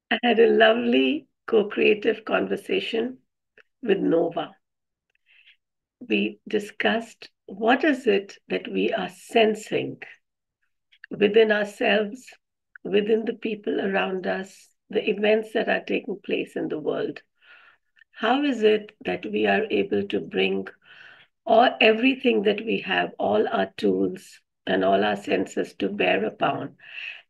I had a lovely co-creative conversation with Nova. We discussed what is it that we are sensing within ourselves, within the people around us, the events that are taking place in the world. How is it that we are able to bring everything that we have, all our tools and all our senses to bear upon,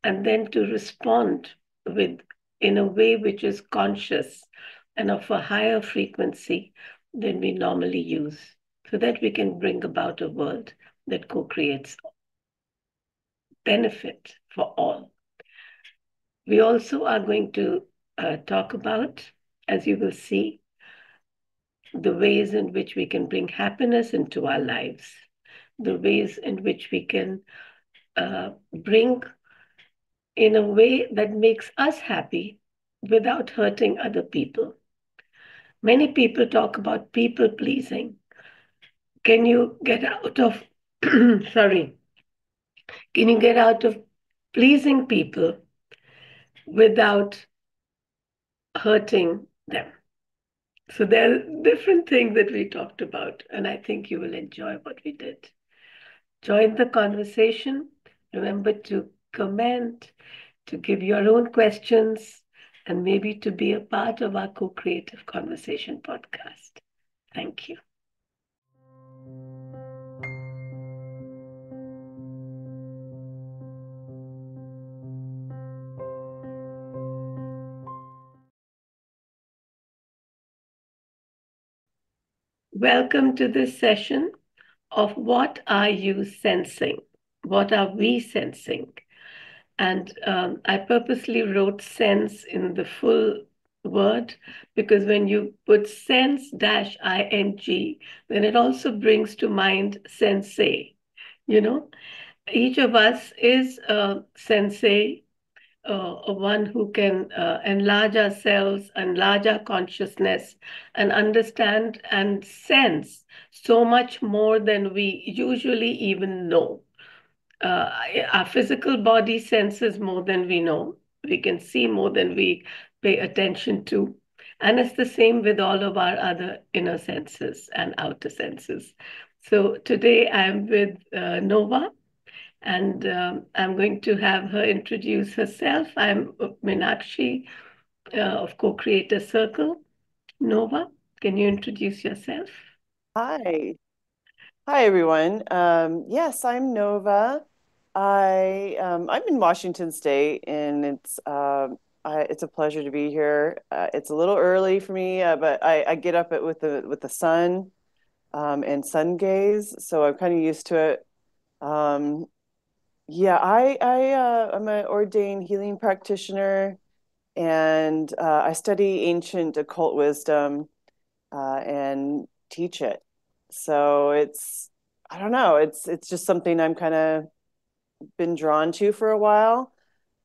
and then to respond with in a way which is conscious and of a higher frequency than we normally use, so that we can bring about a world that co-creates benefit for all. We also are going to talk about, as you will see, the ways in which we can bring happiness into our lives, the ways in which we can bring in a way that makes us happy without hurting other people. Many people talk about people pleasing. Can you get out of, sorry, can you get out of pleasing people without hurting them? So there are different things that we talked about, and I think you will enjoy what we did. Join the conversation. Remember to comment, to give your own questions, and maybe to be a part of our co creative conversation podcast. Thank you. Welcome to this session of What Are You Sensing? What are we sensing? And I purposely wrote sense in the full word because when you put sense dash ing, then it also brings to mind sensei. You know, each of us is a sensei, one who can enlarge ourselves, enlarge our consciousness, and understand and sense so much more than we usually even know. uh, our physical body senses more than we know. We can see more than we pay attention to. And it's the same with all of our other inner senses and outer senses. So today I'm with Nova, and I'm going to have her introduce herself. I'm Meenakshi of Co-Creator Circle. Nova, can you introduce yourself? Hi. Hi, everyone. Yes, I'm Nova. I'm in Washington State, and it's a pleasure to be here. It's a little early for me, but I get up with the sun and sun gaze, so I'm kind of used to it. Um, yeah, I'm an ordained healing practitioner, and I study ancient occult wisdom and teach it. So I don't know, it's just something I'm kind of been drawn to for a while.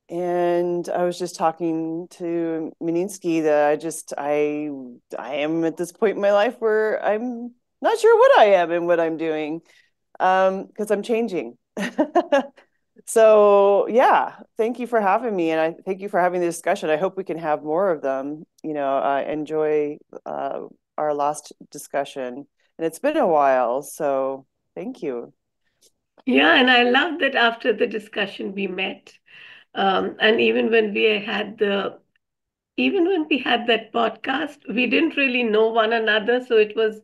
And I was just talking to Mininsky that I am at this point in my life where I'm not sure what I am and what I'm doing because I'm changing. So yeah, thank you for having me, and I thank you for having the discussion. I hope we can have more of them. I enjoy uh, our last discussion, and it's been a while, so thank you. Yeah, and I love that after the discussion we met. And even when we had that podcast, we didn't really know one another. So it was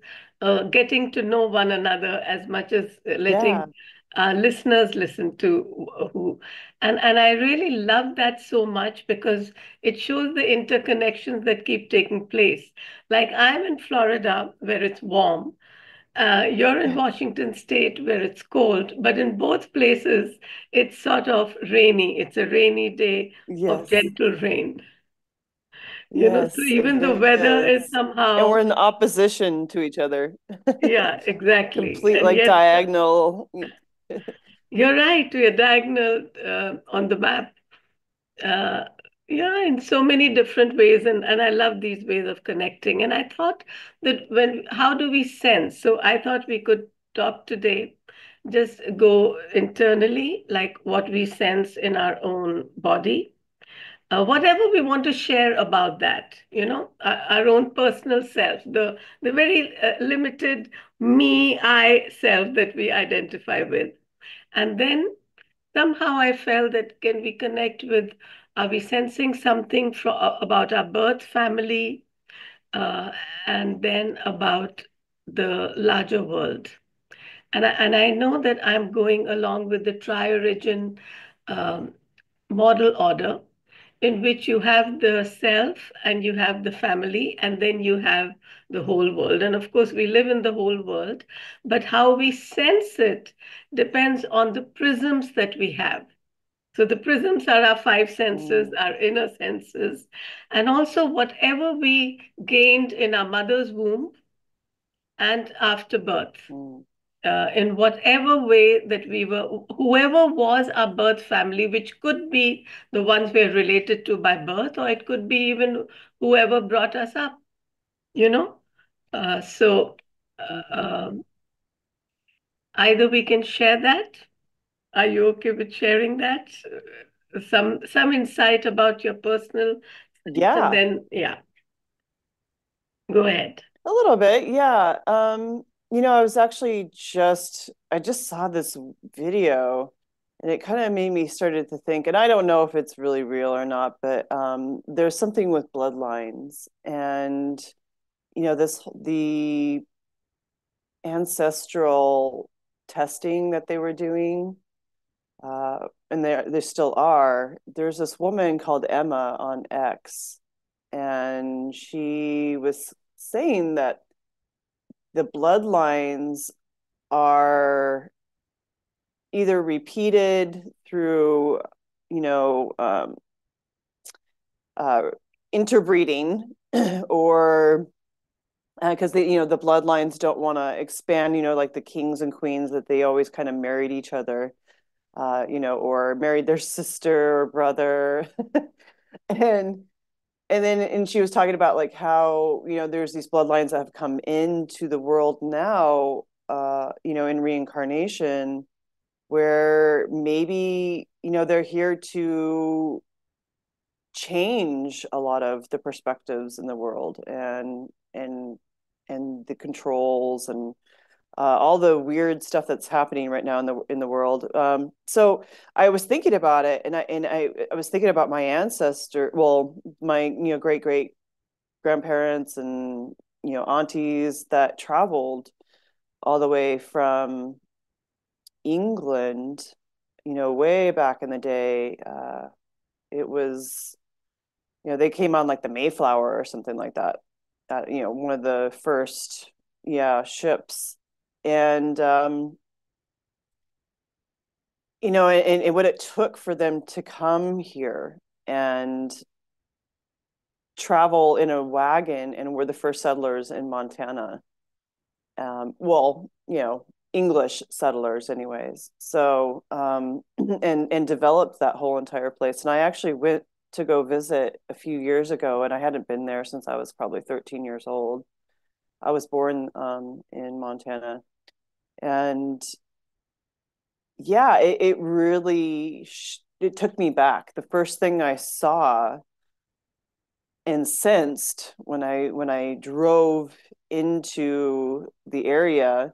getting to know one another as much as Yeah, letting our listeners listen to who. And I really love that so much because it shows the interconnections that keep taking place. Like I'm in Florida where it's warm. You're in Washington State where it's cold, but in both places it's sort of rainy. It's a rainy day of yes, gentle rain. So yes, it even the really weather is is. And we're somehow, in opposition to each other. yeah, exactly. Complete And like yet, diagonal. you're right, we are diagonal on the map. Uh, yeah, in so many different ways. And I love these ways of connecting. And I thought that how do we sense? So I thought we could talk today, just go internally, like what we sense in our own body. whatever we want to share about that, our own personal self, the very limited me, I self that we identify with. And then somehow I felt that can we connect with, are we sensing something about our birth family, uh, and then about the larger world. And I know that I'm going along with the tri-origin um, model order, in which you have the self and you have the family and then you have the whole world. And of course, we live in the whole world, but how we sense it depends on the prisms that we have. So the prisms are our five senses, Mm, our inner senses, and also whatever we gained in our mother's womb and after birth, mm, in whatever way that we were, whoever was our birth family, which could be the ones we're related to by birth, or it could be even whoever brought us up, you know? Uh, so mhm. um, either we can share that. Are you okay with sharing that? Some insight about your personal sense, and Yeah, then yeah, go ahead. a little bit. Yeah. I was actually I just saw this video and it kind of made me started to think, and I don't know if it's really real or not, but there's something with bloodlines and the ancestral testing that they were doing, and there still are. There's this woman called Emma on X, and she was saying that the bloodlines are either repeated through, you know, uh, interbreeding, or because the bloodlines don't want to expand, like the kings and queens that they always kind of married each other, or married their sister or brother, and and she was talking about like how there's these bloodlines that have come into the world now, in reincarnation, where maybe they're here to change a lot of the perspectives in the world, and the controls, and all the weird stuff that's happening right now in the world. So I was thinking about it, and I was thinking about my ancestor, well, my great great grandparents and aunties that traveled all the way from England, way back in the day. It was, they came on like the Mayflower or something like that. That, one of the first, yeah, ships. And, and what it took for them to come here and travel in a wagon, and were the first settlers in Montana. Well, English settlers, anyways. So, and developed that whole entire place. And I actually went to go visit a few years ago, and I hadn't been there since I was probably 13 years old. I was born in Montana, and yeah, it really it took me back. The first thing I saw and sensed when I drove into the area,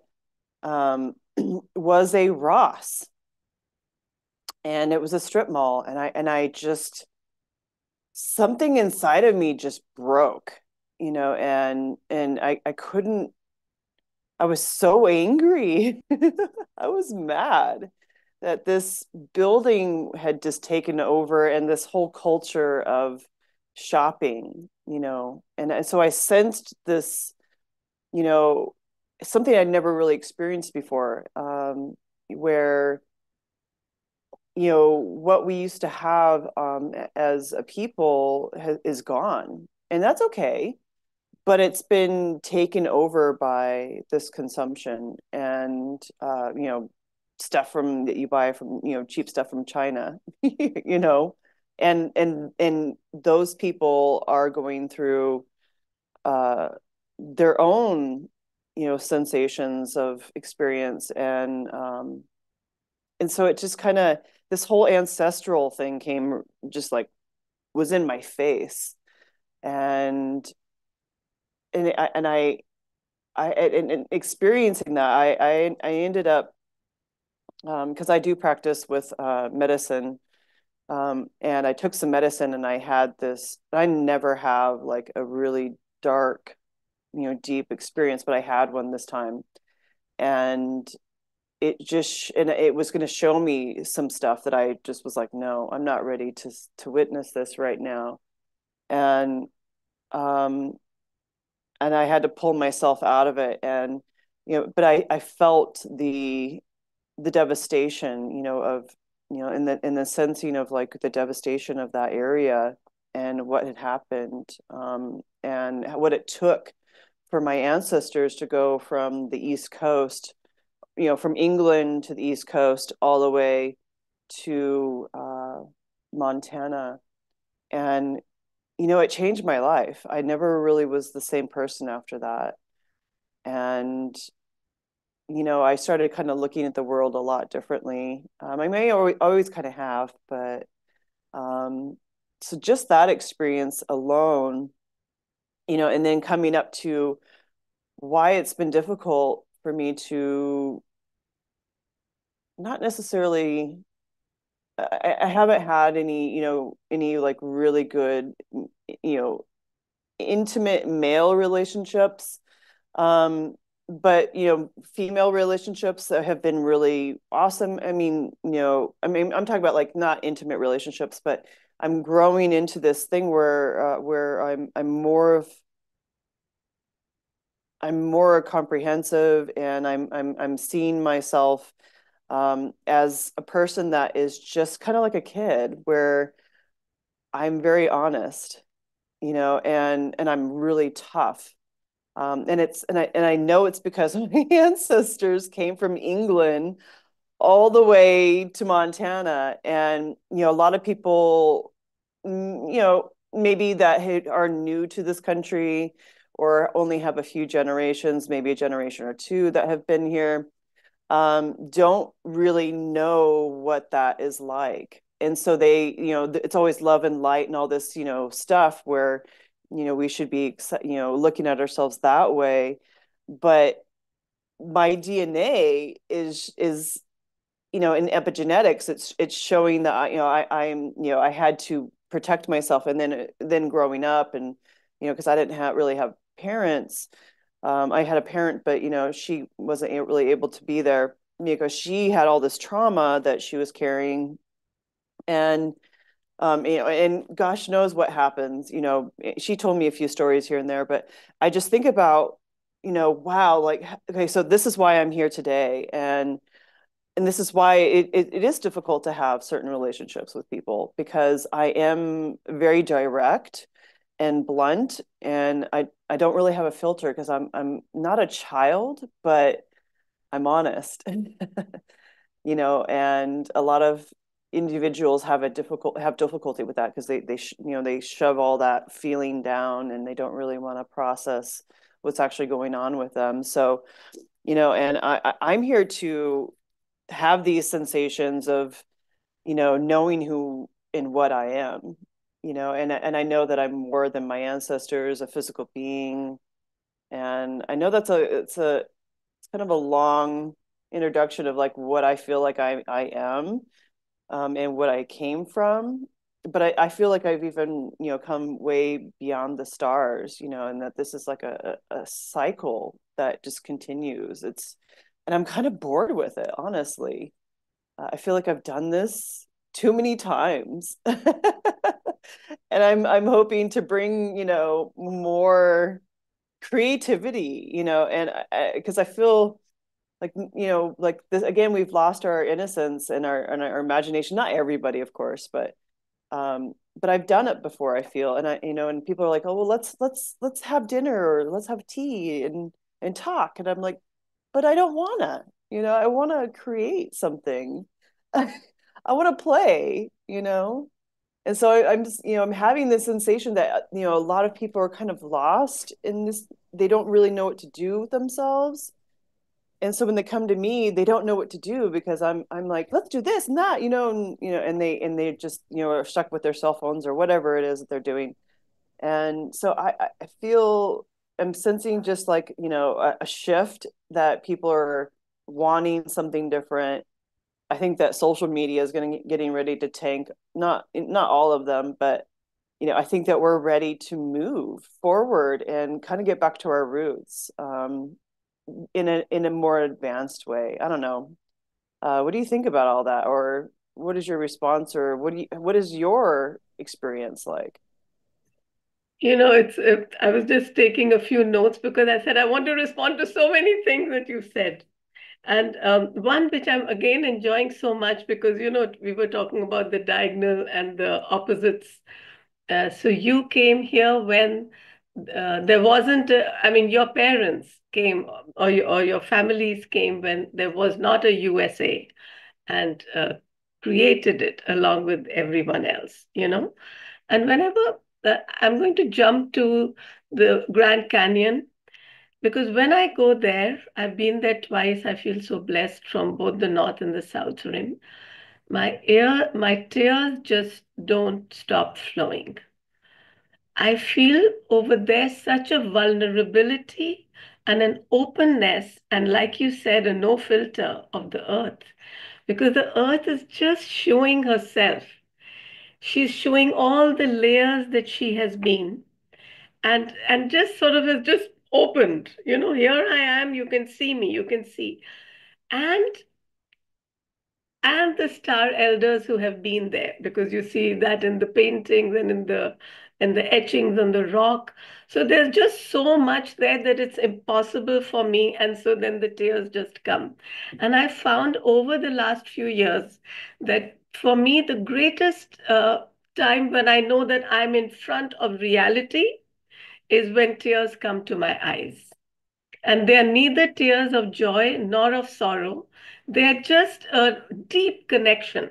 was a Ross, and it was a strip mall, and I just, something inside of me just broke, and I couldn't. I was so angry. I was mad that this building had just taken over, and this whole culture of shopping, and so I sensed this, you know, something I'd never really experienced before, where what we used to have, as a people is gone, and that's okay, but it's been taken over by this consumption, and stuff from that you buy from, cheap stuff from China, and those people are going through uh, their own sensations of experience, and so it just kind of, this whole ancestral thing came just like was in my face. And and experiencing that, I ended up, because I do practice with medicine, and I took some medicine, and I had this. I never have like a really dark, deep experience, but I had one this time, and it was going to show me some stuff that I just was like, no, I'm not ready to witness this right now, and um, and I had to pull myself out of it, and but I felt the devastation, of, in the sensing of like the devastation of that area and what had happened, and what it took for my ancestors to go from the East Coast, from England to the East Coast all the way to Montana. And, it changed my life. I never really was the same person after that. And I started kind of looking at the world a lot differently. I may always kind of have, but um, so just that experience alone, and then coming up to why it's been difficult for me to not necessarily, I haven't had any like really good, you know, intimate male relationships. Um, but female relationships have been really awesome. I mean, I'm talking about like not intimate relationships, but I'm growing into this thing where I'm more comprehensive, and I'm seeing myself as a person that is just kind of like a kid, where I'm very honest, and I'm really tough. And I know it's because my ancestors came from England all the way to Montana, and a lot of people, maybe that are new to this country, or only have a few generations, maybe a generation or two that have been here, don't really know what that is like. And so they, it's always love and light and all this, stuff where, we should be, looking at ourselves that way. But my DNA is, in epigenetics, it's showing that, I had to protect myself. And then growing up, and, because I didn't really have parents. I had a parent, but she wasn't really able to be there because she had all this trauma that she was carrying, and and gosh knows what happens. She told me a few stories here and there, but I just think about, wow, like, okay, so this is why I'm here today, and this is why it is difficult to have certain relationships with people, because I am very direct and blunt, and I don't really have a filter, because I'm not a child, but I'm honest. And a lot of individuals have difficulty with that, because they shove all that feeling down, and they don't really want to process what's actually going on with them. So, and I'm here to have these sensations of, knowing who and what I am, and I know that I'm more than my ancestors, a physical being. And I know it's kind of a long introduction of like what I feel like I am, and what I came from. But I feel like I've even, come way beyond the stars, and that this is like a cycle that just continues. And I'm kind of bored with it, honestly. I feel like I've done this too many times. And I'm hoping to bring, more creativity, and because I feel like, like this again, we've lost our innocence and our imagination. Not everybody, of course, but I've done it before, I feel. And and people are like, oh well, let's have dinner, or let's have tea and talk. And I'm like, but I don't wanna, I wanna create something. I want to play, and so I'm just, I'm having this sensation that, a lot of people are kind of lost in this. They don't really know what to do with themselves. And so when they come to me, they don't know what to do because I'm like, let's do this and that, and they just, are stuck with their cell phones or whatever it is that they're doing. And so I feel I'm sensing just like, a shift that people are wanting something different. I think that social media is getting ready to tank, not all of them, but I think that we're ready to move forward and kind of get back to our roots, in a more advanced way. I don't know. What do you think about all that, or what is your response, or what is your experience like? I was just taking a few notes because I said I want to respond to so many things that you said. And one which I'm again enjoying so much because, we were talking about the diagonal and the opposites. So you came here when there wasn't, I mean, your parents came or your families came when there was not a USA and created it along with everyone else. And whenever I'm going to jump to the Grand Canyon, because when I go there, I've been there twice. I feel so blessed from both the North and the South Rim. My tears just don't stop flowing. I feel over there such a vulnerability and an openness, and like you said, a no filter of the earth, because the earth is just showing herself. She's showing all the layers that she has been, and just sort of has just opened. Here I am, you can see me, you can see. And the star elders who have been there, because you see that in the paintings and in the etchings on the rock. So there's just so much there that it's impossible for me, and so then the tears just come. And I found over the last few years that for me the greatest time when I know that I'm in front of reality is when tears come to my eyes. And they are neither tears of joy nor of sorrow. They are just a deep connection.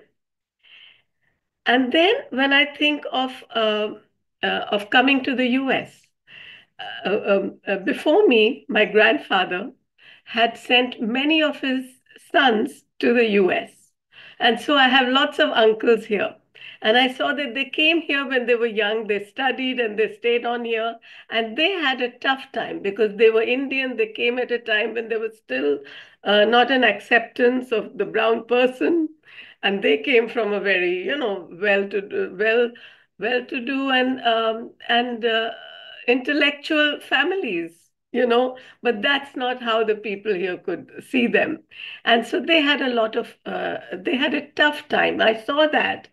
And then when I think of coming to the US, before me, my grandfather had sent many of his sons to the US. And so I have lots of uncles here. And I saw that they came here when they were young, they studied and they stayed on here. And they had a tough time because they were Indian. They came at a time when there was still not an acceptance of the brown person. And they came from a very, well-to-do and intellectual families. But that's not how the people here could see them. And so they had a tough time. I saw that.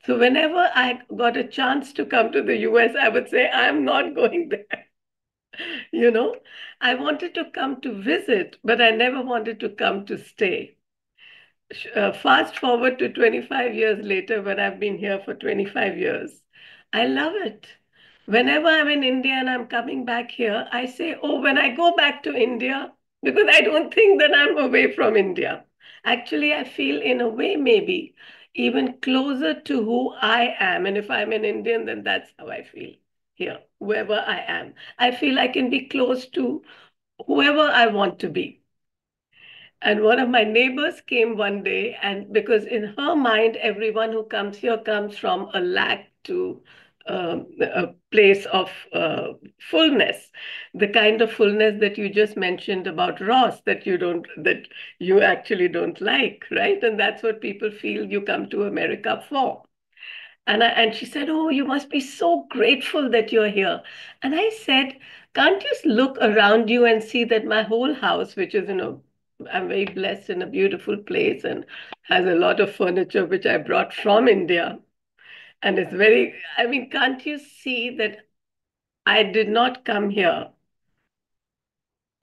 So whenever I got a chance to come to the US, I would say, I'm not going there. You know, I wanted to come to visit, but I never wanted to come to stay. Fast forward to 25 years later, when I've been here for 25 years, I love it. Whenever I'm in India and I'm coming back here, I say, oh, when I go back to India, because I don't think that I'm away from India. Actually, I feel in a way maybe even closer to who I am. And if I'm an Indian, then that's how I feel here, whoever I am. I feel I can be close to whoever I want to be. And one of my neighbors came one day, and because in her mind, everyone who comes here comes from a lack to a place of fullness, the kind of fullness that you just mentioned about Ross, that you actually don't like, right? And that's what people feel you come to America for. And she said, "Oh, you must be so grateful that you're here." And I said, "Can't you just look around you and see that my whole house, which is, I'm very blessed in a beautiful place and has a lot of furniture which I brought from India. And it's very, I mean, can't you see that I did not come here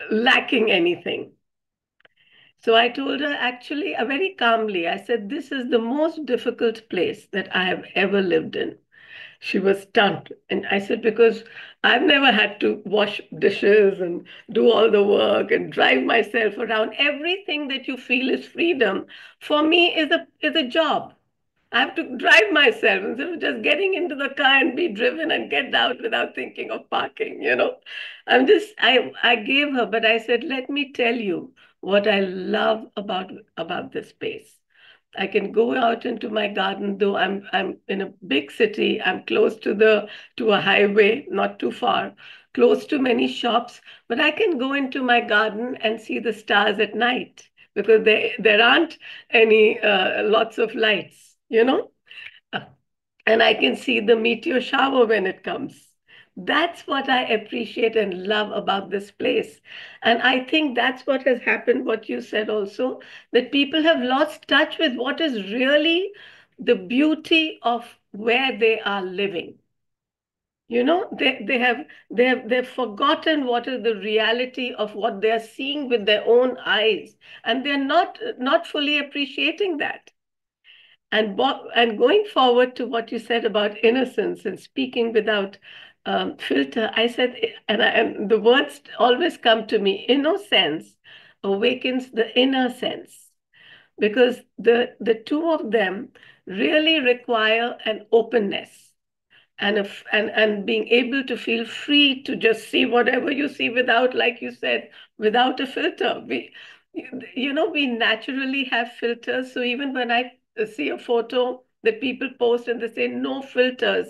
lacking anything?" So I told her actually very calmly, I said, "This is the most difficult place that I have ever lived in." She was stunned. And I said, because I've never had to wash dishes and do all the work and drive myself around. Everything that you feel is freedom for me is a job. I have to drive myself instead of just getting into the car and be driven and get out without thinking of parking. I gave her, but I said, let me tell you, what I love about this space. I can go out into my garden, though I'm in a big city. I'm close to a highway, not too far, close to many shops, but I can go into my garden and see the stars at night because there aren't any lots of lights, you know? And I can see the meteor shower when it comes. That's what I appreciate and love about this place. And I think that's what has happened, what you said also, that people have lost touch with what is really the beauty of where they are living. You know, they've forgotten what is the reality of what they're seeing with their own eyes, and they're not fully appreciating that. And going forward to what you said about innocence and speaking without filter, I said, and the words always come to me, innocence awakens the inner sense, because the two of them really require an openness and being able to feel free to just see whatever you see without, like you said, without a filter. We naturally have filters. So even when I see a photo that people post and they say no filters,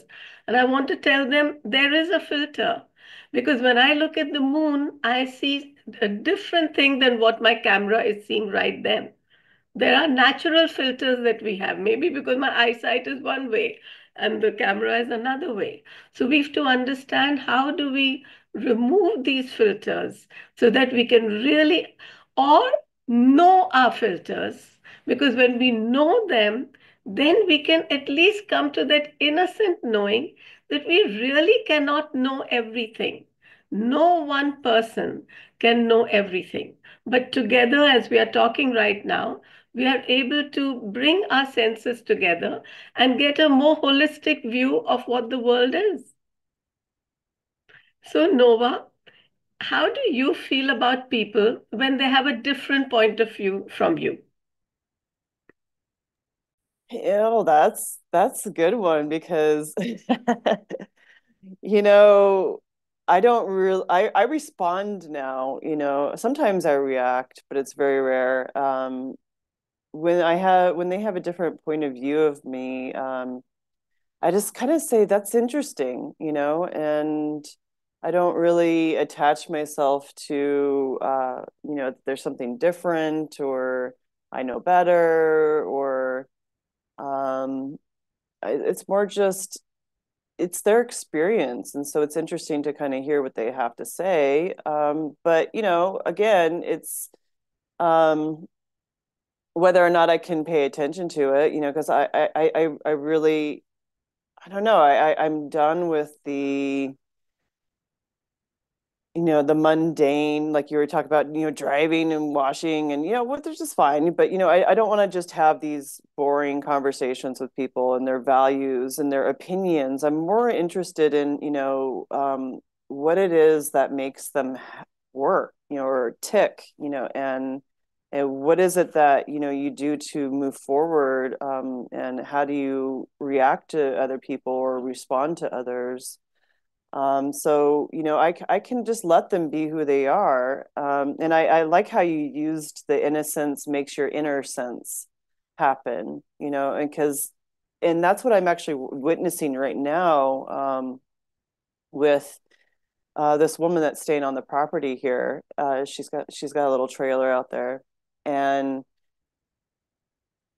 and I want to tell them there is a filter. Because when I look at the moon, I see a different thing than what my camera is seeing right then. There are natural filters that we have, maybe because my eyesight is one way and the camera is another way. So we have to understand how do we remove these filters so that we can really or know our filters, because when we know them, then we can at least come to that innocent knowing that we really cannot know everything. No one person can know everything. But together, as we are talking right now, we are able to bring our senses together and get a more holistic view of what the world is. So, Nova, how do you feel about people when they have a different point of view from you? Yeah, that's a good one because you know, I don't really I respond now, Sometimes I react, but it's very rare. When they have a different point of view of me, I just kind of say that's interesting, and I don't really attach myself to there's something different or I know better or it's more just it's their experience, and so it's interesting to kind of hear what they have to say. But again, it's um, whether or not I can pay attention to it, because I really I don't know. I'm done with the mundane, like you were talking about, driving and washing and, what there's just fine. But, I don't want to just have these boring conversations with people and their values and their opinions. I'm more interested in, what it is that makes them work, or tick, and what is it that, you do to move forward, and how do you react to other people or respond to others? So, I can just let them be who they are. And I like how you used the innocence makes your inner sense happen, and that's what I'm actually witnessing right now, with this woman that's staying on the property here. She's got a little trailer out there, and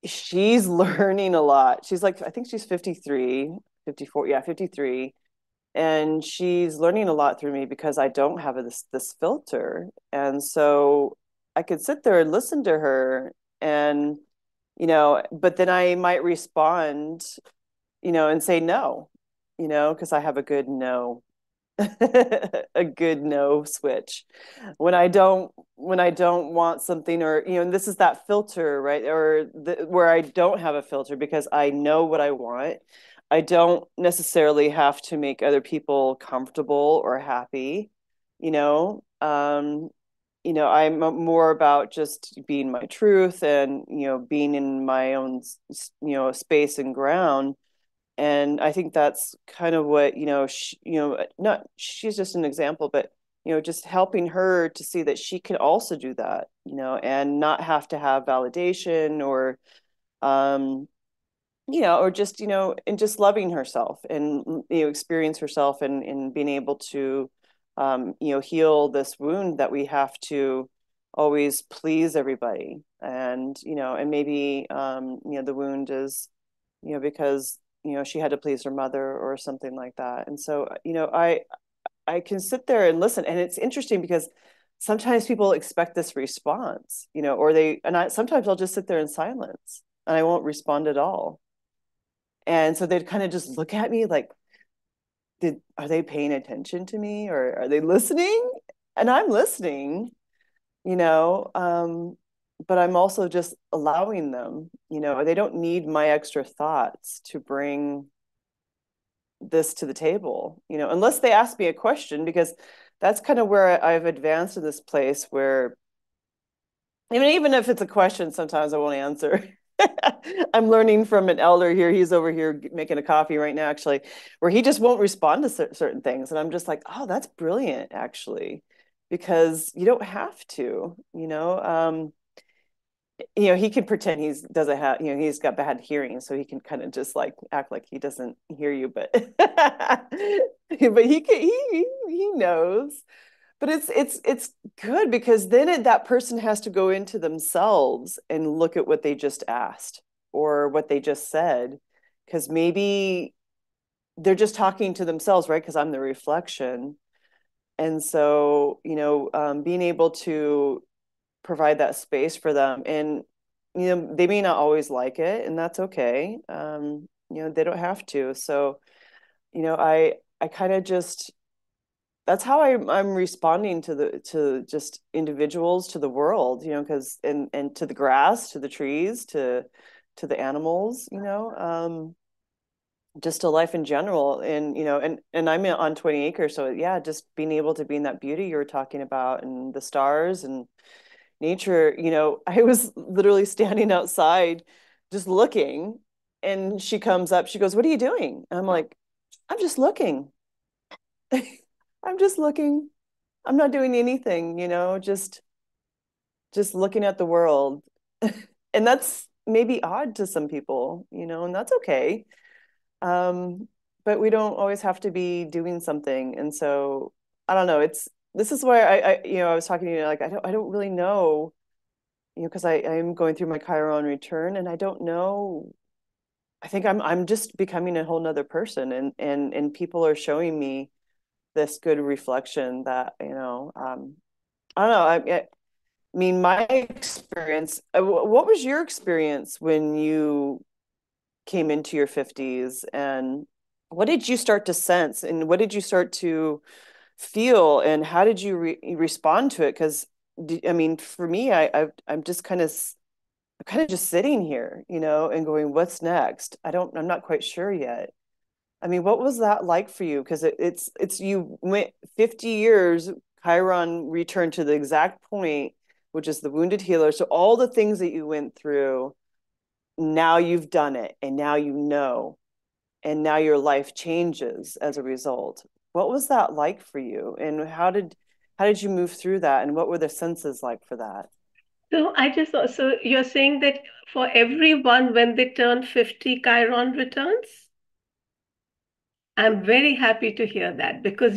she's learning a lot. She's like, I think she's 53, 54, yeah, 53, and she's learning a lot through me because I don't have this filter, and so I could sit there and listen to her, and but then I might respond, and say no, because I have a good no, a good no switch when I don't want something, or and this is that filter, right? Or where I don't have a filter because I know what I want. I don't necessarily have to make other people comfortable or happy, you know. I'm more about just being my truth and being in my own space and ground. And I think that's kind of what not she's just an example, but just helping her to see that she can also do that, and not have to have validation or, um, or just, and just loving herself and, experience herself and being able to, heal this wound that we have to always please everybody. And maybe, the wound is, because, she had to please her mother or something like that. And so, I can sit there and listen. And it's interesting because sometimes people expect this response, sometimes I'll just sit there in silence and I won't respond at all. And so they'd kind of just look at me like, are they paying attention to me or are they listening? And I'm listening, you know, um, but I'm also just allowing them, they don't need my extra thoughts to bring this to the table, unless they ask me a question, because that's kind of where I've advanced to this place where, I mean, even if it's a question, sometimes I won't answer. I'm learning from an elder here. He's over here making a coffee right now, actually, where he just won't respond to certain things. And I'm just like, oh, that's brilliant, actually, because you don't have to, he can pretend he's doesn't have, he's got bad hearing, so he can kind of just like act like he doesn't hear you, but but he knows. But it's good because then that person has to go into themselves and look at what they just asked or what they just said, because maybe they're just talking to themselves, right? Because I'm the reflection. And so, being able to provide that space for them, and they may not always like it, and that's okay. They don't have to. So, I kind of just, that's how I'm responding to just individuals, to the world, because and to the grass, to the trees, to the animals, just to life in general. And and I'm on 20 acres, so yeah, just being able to be in that beauty you were talking about, and the stars and nature. I was literally standing outside just looking, and she comes up, she goes, "What are you doing?" And I'm like, "I'm just looking." I'm just looking. I'm not doing anything, just looking at the world. And that's maybe odd to some people, and that's okay. But we don't always have to be doing something. And so I don't know, this is why I was talking to you, like I don't really know, because I'm going through my Chiron return, and I don't know. I think I'm just becoming a whole nother person, and people are showing me this good reflection that, I don't know. I mean, my experience, what was your experience when you came into your 50s, and what did you start to sense, and what did you start to feel, and how did you respond to it? Because I mean, for me, I'm just kind of just sitting here, and going, what's next? I'm not quite sure yet. I mean, what was that like for you? Because it's you went 50 years, Chiron returned to the exact point, which is the wounded healer. So all the things that you went through, now you've done it, and now and now your life changes as a result. What was that like for you, and how did you move through that, and what were the senses like for that? So I just so you're saying that for everyone when they turn 50, Chiron returns? I'm very happy to hear that because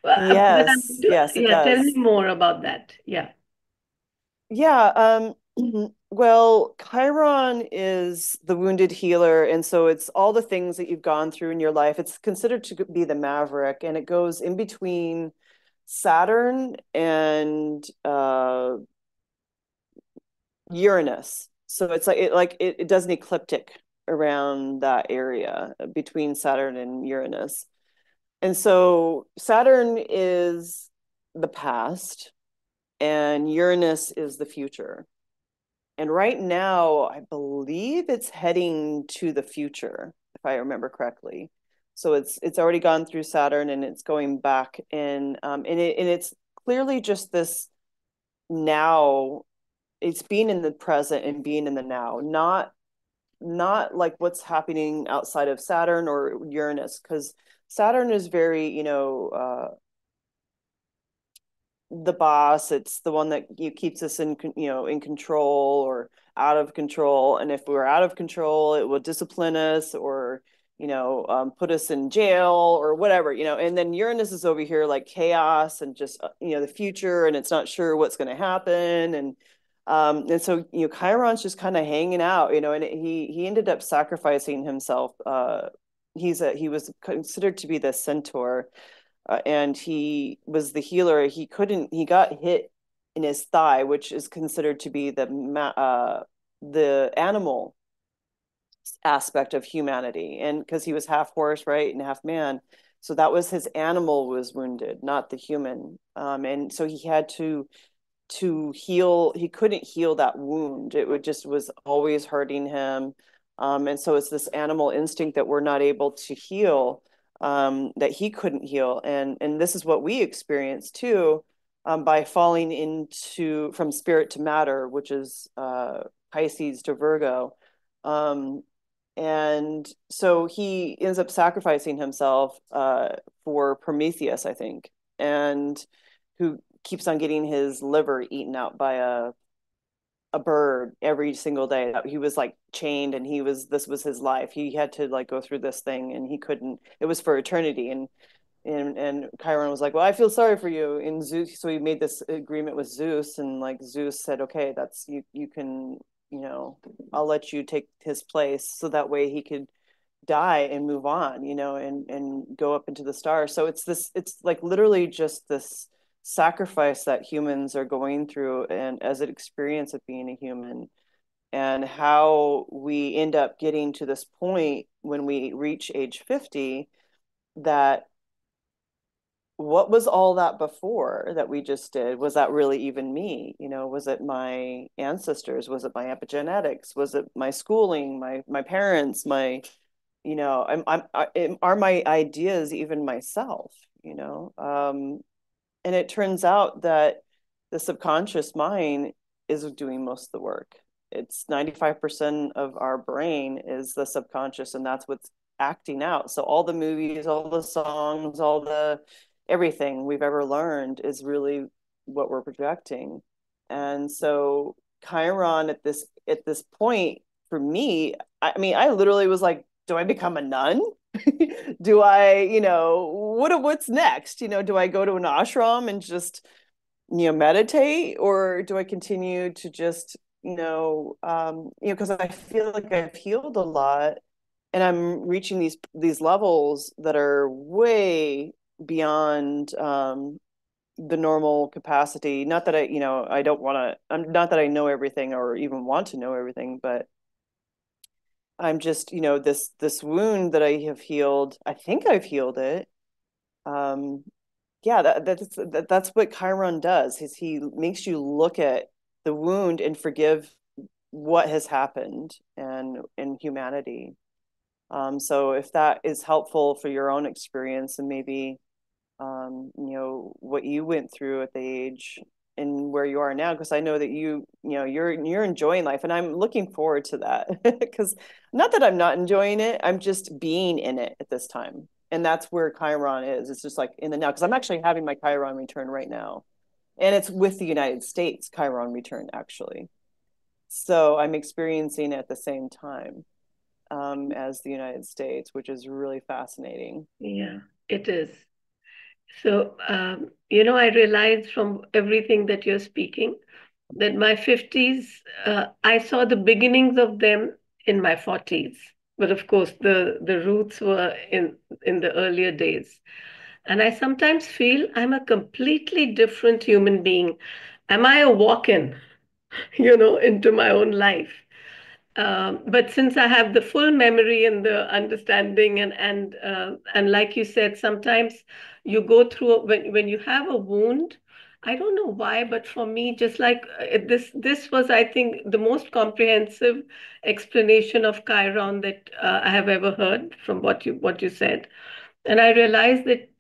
but Yes, yes, it yeah, tell me does. more about that. Yeah. Yeah, well, Chiron is the wounded healer, and so it's all the things that you've gone through in your life. It's considered to be the maverick, and it goes in between Saturn and Uranus. So it's it does an ecliptic around that area between Saturn and Uranus. And so Saturn is the past, and Uranus is the future. And right now, I believe it's heading to the future, if I remember correctly. So it's already gone through Saturn, and it's going back in, and it's clearly just this now. It's being in the present and being in the now, not like what's happening outside of Saturn or Uranus, because Saturn is very, the boss. It's the one that keeps us in, in control or out of control. And if we're out of control, it will discipline us or, put us in jail or whatever, and then Uranus is over here like chaos and just, the future, and it's not sure what's going to happen. And so, Chiron's just kind of hanging out, and he ended up sacrificing himself. He was considered to be the centaur, and he was the healer. He got hit in his thigh, which is considered to be the animal aspect of humanity, and because he was half horse, right, and half man, so that was his animal was wounded, not the human. And so he had to heal. He couldn't heal that wound. It would just was always hurting him. And so it's this animal instinct that we're not able to heal, that he couldn't heal. And this is what we experience too, by falling into from spirit to matter, which is Pisces to Virgo. And so he ends up sacrificing himself for Prometheus, I think, and who keeps on getting his liver eaten out by a bird every single day. He was like chained, and this was his life. He had to like go through this thing, and he couldn't. It was for eternity, and Chiron was like, "Well, I feel sorry for you." And Zeus, so he made this agreement with Zeus, and like Zeus said, "Okay, that's you. You can, I'll let you take his place, so that way he could die and move on, and go up into the stars." So it's like literally just this sacrifice that humans are going through, and as an experience of being a human, and how we end up getting to this point when we reach age 50, that what was all that before that we just did? Was that really even me? Was it my ancestors? Was it my epigenetics? Was it my schooling, my parents, are my ideas even myself? And it turns out that the subconscious mind is doing most of the work. It's 95% of our brain is the subconscious, and that's what's acting out. So all the movies, all the songs, all the everything we've ever learned is really what we're projecting. And so Chiron at this point for me, I mean, I literally was like, do I become a nun? Do I, what's next? Do I go to an ashram and just, meditate, or do I continue to just, because I feel like I've healed a lot, and I'm reaching these levels that are way beyond the normal capacity. Not that I don't want to. I'm not that I know everything or even want to know everything, but I'm just, this wound that I have healed. I think I've healed it. Um, yeah, that's what Chiron does. Is he makes you look at the wound and forgive what has happened and in humanity. So if that is helpful for your own experience, and maybe what you went through at the age and where you are now, because I know that you're enjoying life, and I'm looking forward to that. Because not that I'm not enjoying it, I'm just being in it at this time, and that's where Chiron is. It's just like in the now, because I'm actually having my Chiron return right now, and it's with the United States Chiron return actually. So I'm experiencing it at the same time, as the United States, which is really fascinating. Yeah, it is. So, I realized from everything that you're speaking that my 50s, I saw the beginnings of them in my 40s. But of course, the roots were in the earlier days. And I sometimes feel I'm a completely different human being. Am I a walk-in, into my own life? But since I have the full memory and the understanding, and like you said, sometimes you go through when you have a wound. I don't know why, but for me, just like this was, I think, the most comprehensive explanation of Chiron that I have ever heard from what you said, and I realized that.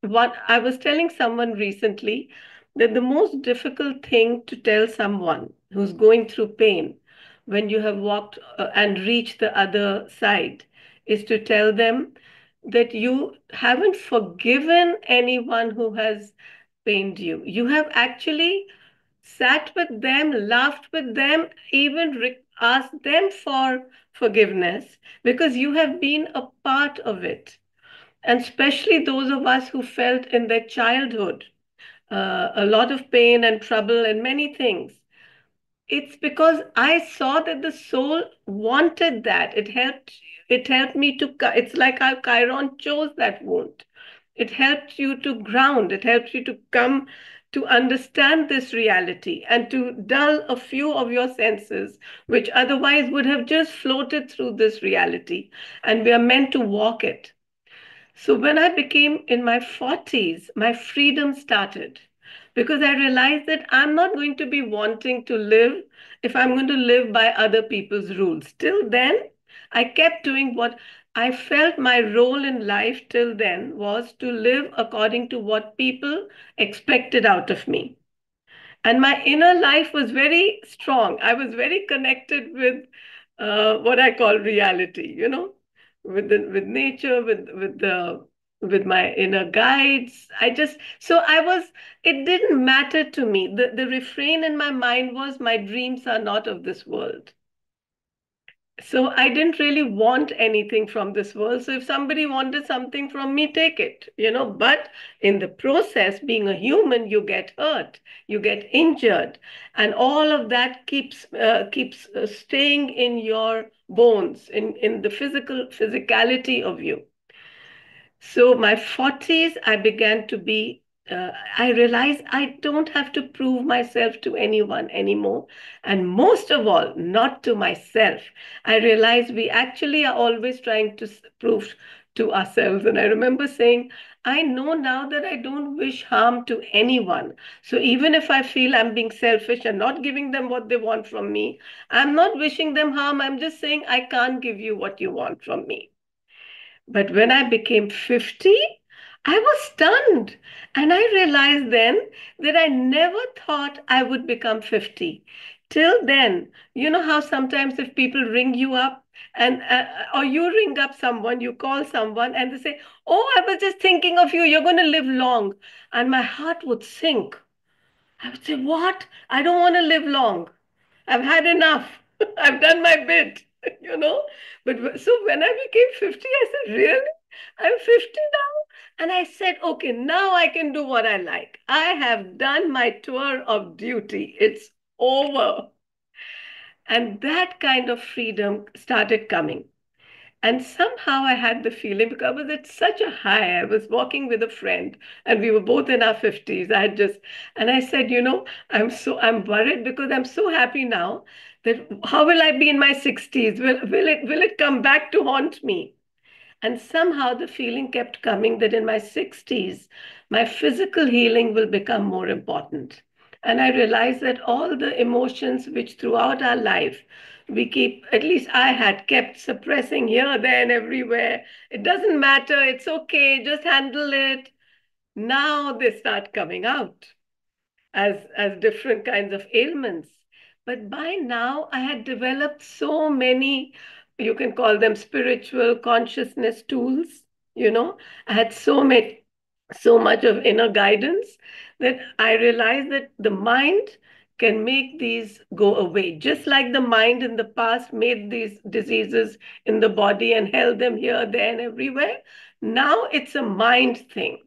What I was telling someone recently that the most difficult thing to tell someone who's going through pain when you have walked and reached the other side is to tell them that you haven't forgiven anyone who has pained you. You have actually sat with them, laughed with them, even asked them for forgiveness because you have been a part of it. And especially those of us who felt in their childhood a lot of pain and trouble and many things. It's because I saw that the soul wanted that. It helped me to, it's like how Chiron chose that wound. It helped you to ground, it helps you to come to understand this reality and to dull a few of your senses, which otherwise would have just floated through this reality. And we are meant to walk it. So when I became in my 40s, my freedom started because I realized that I'm not going to be wanting to live if I'm going to live by other people's rules. Till then, I kept doing what I felt my role in life till then was to live according to what people expected out of me. And my inner life was very strong. I was very connected with what I call reality, with nature, with my inner guides. It didn't matter to me. The refrain in my mind was my dreams are not of this world. So I didn't really want anything from this world. So if somebody wanted something from me, take it. But in the process, being a human, you get hurt, you get injured, and all of that keeps staying in your bones, in the physicality of you. So my 40s, I realized I don't have to prove myself to anyone anymore. And most of all, not to myself. I realized we actually are always trying to prove to ourselves. And I remember saying, I know now that I don't wish harm to anyone. So even if I feel I'm being selfish and not giving them what they want from me, I'm not wishing them harm. I'm just saying I can't give you what you want from me. But when I became 50, I was stunned. And I realized then that I never thought I would become 50. Till then, you know how sometimes if people ring you up or you ring up someone, you call someone and they say, "Oh, I was just thinking of you, you're going to live long." And my heart would sink. I would say, "What? I don't want to live long. I've had enough. I've done my bit, you know." But so when I became 50, I said, "Really? I'm 50 now?" And I said, "Okay, now I can do what I like. I have done my tour of duty. It's over." And that kind of freedom started coming. And somehow I had the feeling because I was at such a high. I was walking with a friend and we were both in our 50s. And I said, I'm worried because I'm so happy now that how will I be in my 60s? Will it come back to haunt me? And somehow the feeling kept coming that in my 60s, my physical healing will become more important. And I realized that all the emotions which throughout our life we keep, at least I had kept suppressing here, there, and everywhere. It doesn't matter, it's okay, just handle it. Now they start coming out as different kinds of ailments. But by now, I had developed so many, you can call them spiritual consciousness tools. I had so much of inner guidance that I realized that the mind can make these go away. Just like the mind in the past made these diseases in the body and held them here, there, and everywhere. Now it's a mind thing.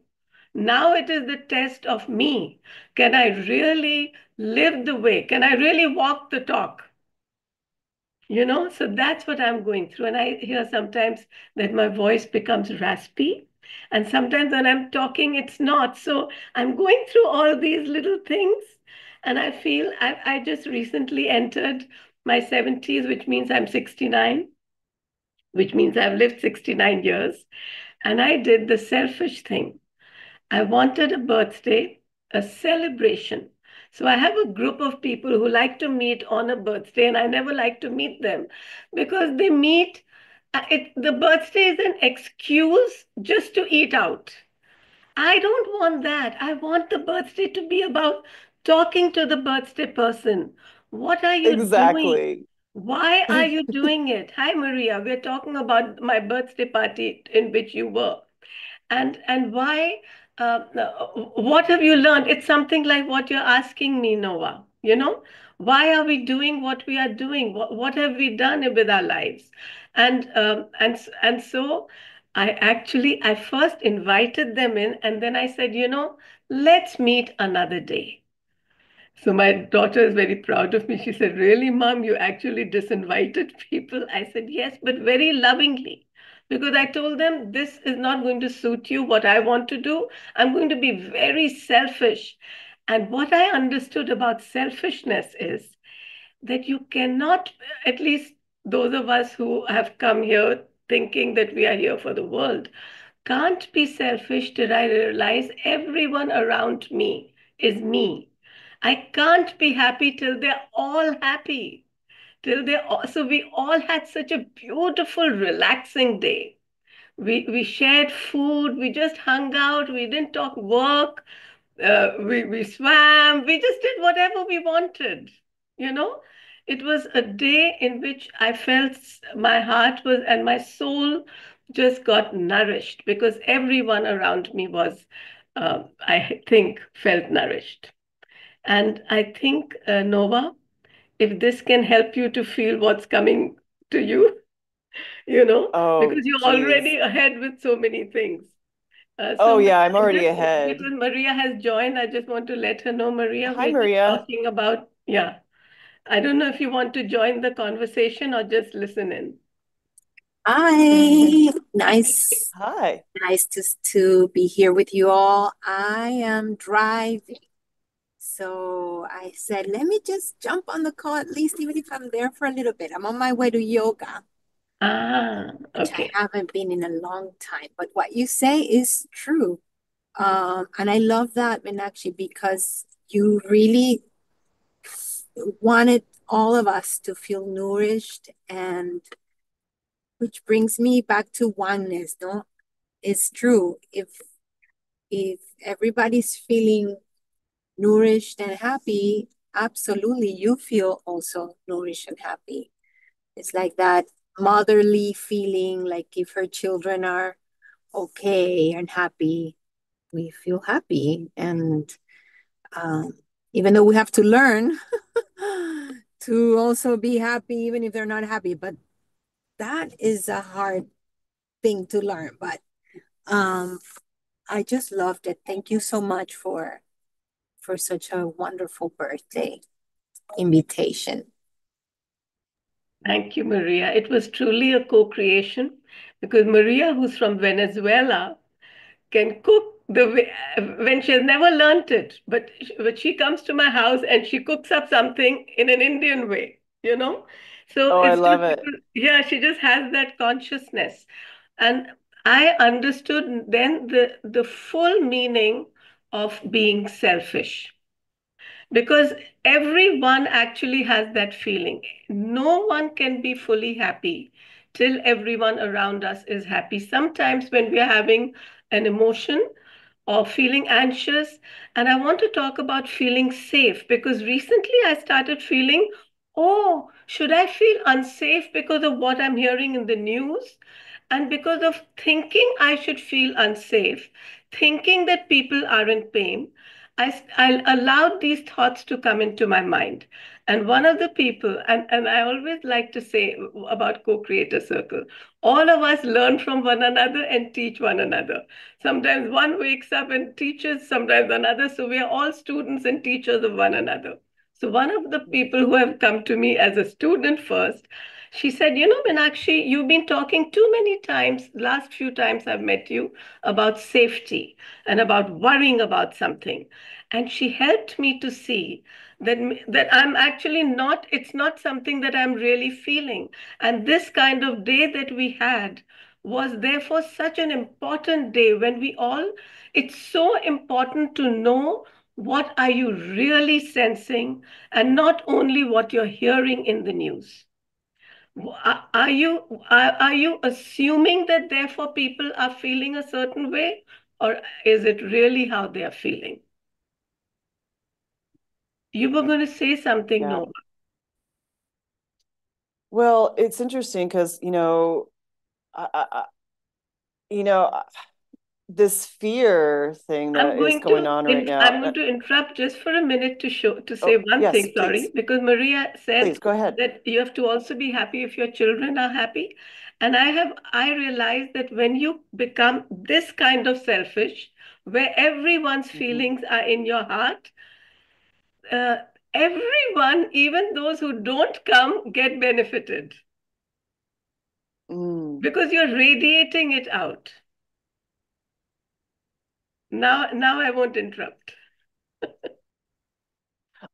Now it is the test of me. Can I really live the way? Can I really walk the talk? So that's what I'm going through. And I hear sometimes that my voice becomes raspy. And sometimes when I'm talking, it's not. So I'm going through all these little things. And I feel I just recently entered my 70s, which means I'm 69, which means I've lived 69 years. And I did the selfish thing. I wanted a birthday, a celebration. So I have a group of people who like to meet on a birthday, and I never like to meet them because they meet. The birthday is an excuse just to eat out. I don't want that. I want the birthday to be about talking to the birthday person. What are you doing? Exactly. Why are you doing it? Hi, Maria. We're talking about my birthday party in which you were. And why what have you learned? It's something like what you're asking me, Noah. Why are we doing what we are doing? What have we done with our lives? And so I first invited them in, and then I said, let's meet another day. So my daughter is very proud of me. She said, "Really, Mom, you actually disinvited people?" I said, "Yes, but very lovingly." Because I told them, this is not going to suit you, what I want to do. I'm going to be very selfish. And what I understood about selfishness is that you cannot, at least those of us who have come here thinking that we are here for the world, can't be selfish till I realize everyone around me is me. I can't be happy till they're all happy. So we all had such a beautiful, relaxing day. We shared food, we just hung out, we didn't talk work, we swam, we just did whatever we wanted. You know, it was a day in which I felt my heart was and my soul just got nourished because everyone around me was, I think, felt nourished. And I think, Nova, if this can help you to feel what's coming to you, because Oh, you're geez. already ahead with so many things. Oh, yeah, I'm already Just ahead. because Maria has joined, I just want to let her know, Maria, Hi, we're just Maria. talking about, yeah. I don't know if you want to join the conversation or just listen in. Hi, nice, Hi. nice to be here with you all. I am driving, so I said, let me just jump on the call at least, even if I'm there for a little bit. I'm on my way to yoga, which I Okay. haven't been in a long time. But what you say is true, and I love that, Meenakshi, because you really wanted all of us to feel nourished, and which brings me back to oneness, no? It's true. If everybody's feeling nourished and happy, absolutely you feel also nourished and happy. It's like that motherly feeling, like if her children are okay and happy, we feel happy. And um, even though we have to learn to also be happy, even if they're not happy, but that is a hard thing to learn. But um, I just loved it. Thank you so much for such a wonderful birthday invitation. Thank you, Maria. It was truly a co-creation because Maria, who's from Venezuela, can cook the way when she has never learned it, but she comes to my house and she cooks up something in an Indian way, you know. So Oh, I it's just love it. because, yeah, she just has that consciousness, and I understood then the full meaning of being selfish because everyone actually has that feeling. No one can be fully happy till everyone around us is happy. Sometimes when we are having an emotion or feeling anxious, and I want to talk about feeling safe because recently I started feeling, oh, should I feel unsafe because of what I'm hearing in the news? And because of thinking I should feel unsafe, thinking that people are in pain, I allowed these thoughts to come into my mind. And one of the people, and I always like to say about co-creator circle, all of us learn from one another and teach one another. Sometimes one wakes up and teaches, sometimes another. So we are all students and teachers of one another. So one of the people who have come to me as a student first, she said, Meenakshi, you've been talking too many times, last few times I've met you, about safety and about worrying about something. And she helped me to see that I'm actually not, it's not something that I'm really feeling. And this kind of day that we had was therefore such an important day when we all, it's so important to know what are you really sensing and not only what you're hearing in the news. Are you assuming that therefore people are feeling a certain way, or is it really how they are feeling? You were going to say something, Yeah. Nova. Well, it's interesting because, I, I, I- you know, this fear thing that is going on right now. I'm going to interrupt just for a minute to say Oh, one yes, thing, please. sorry, because Maria said Please go ahead. that you have to also be happy if your children are happy. And I realize that when you become this kind of selfish, where everyone's Mm-hmm. feelings are in your heart, uh, everyone, even those who don't come, get benefited Mm. because you're radiating it out. Now I won't interrupt.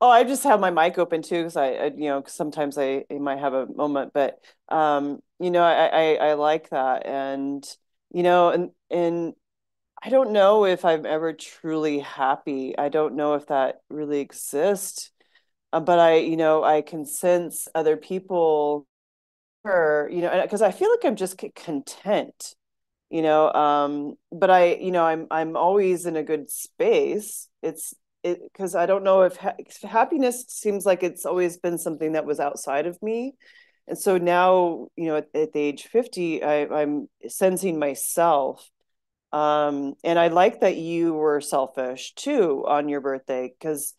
Oh, I just have my mic open too because sometimes I might have a moment, but I like that, and and I don't know if I'm ever truly happy. I don't know if that really exists, but I can sense other people, or because I feel like I'm just content, but I'm always in a good space. It because I don't know if happiness seems like it's always been something that was outside of me, and so now at the age 50 I'm sensing myself, and I like that you were selfish too on your birthday, because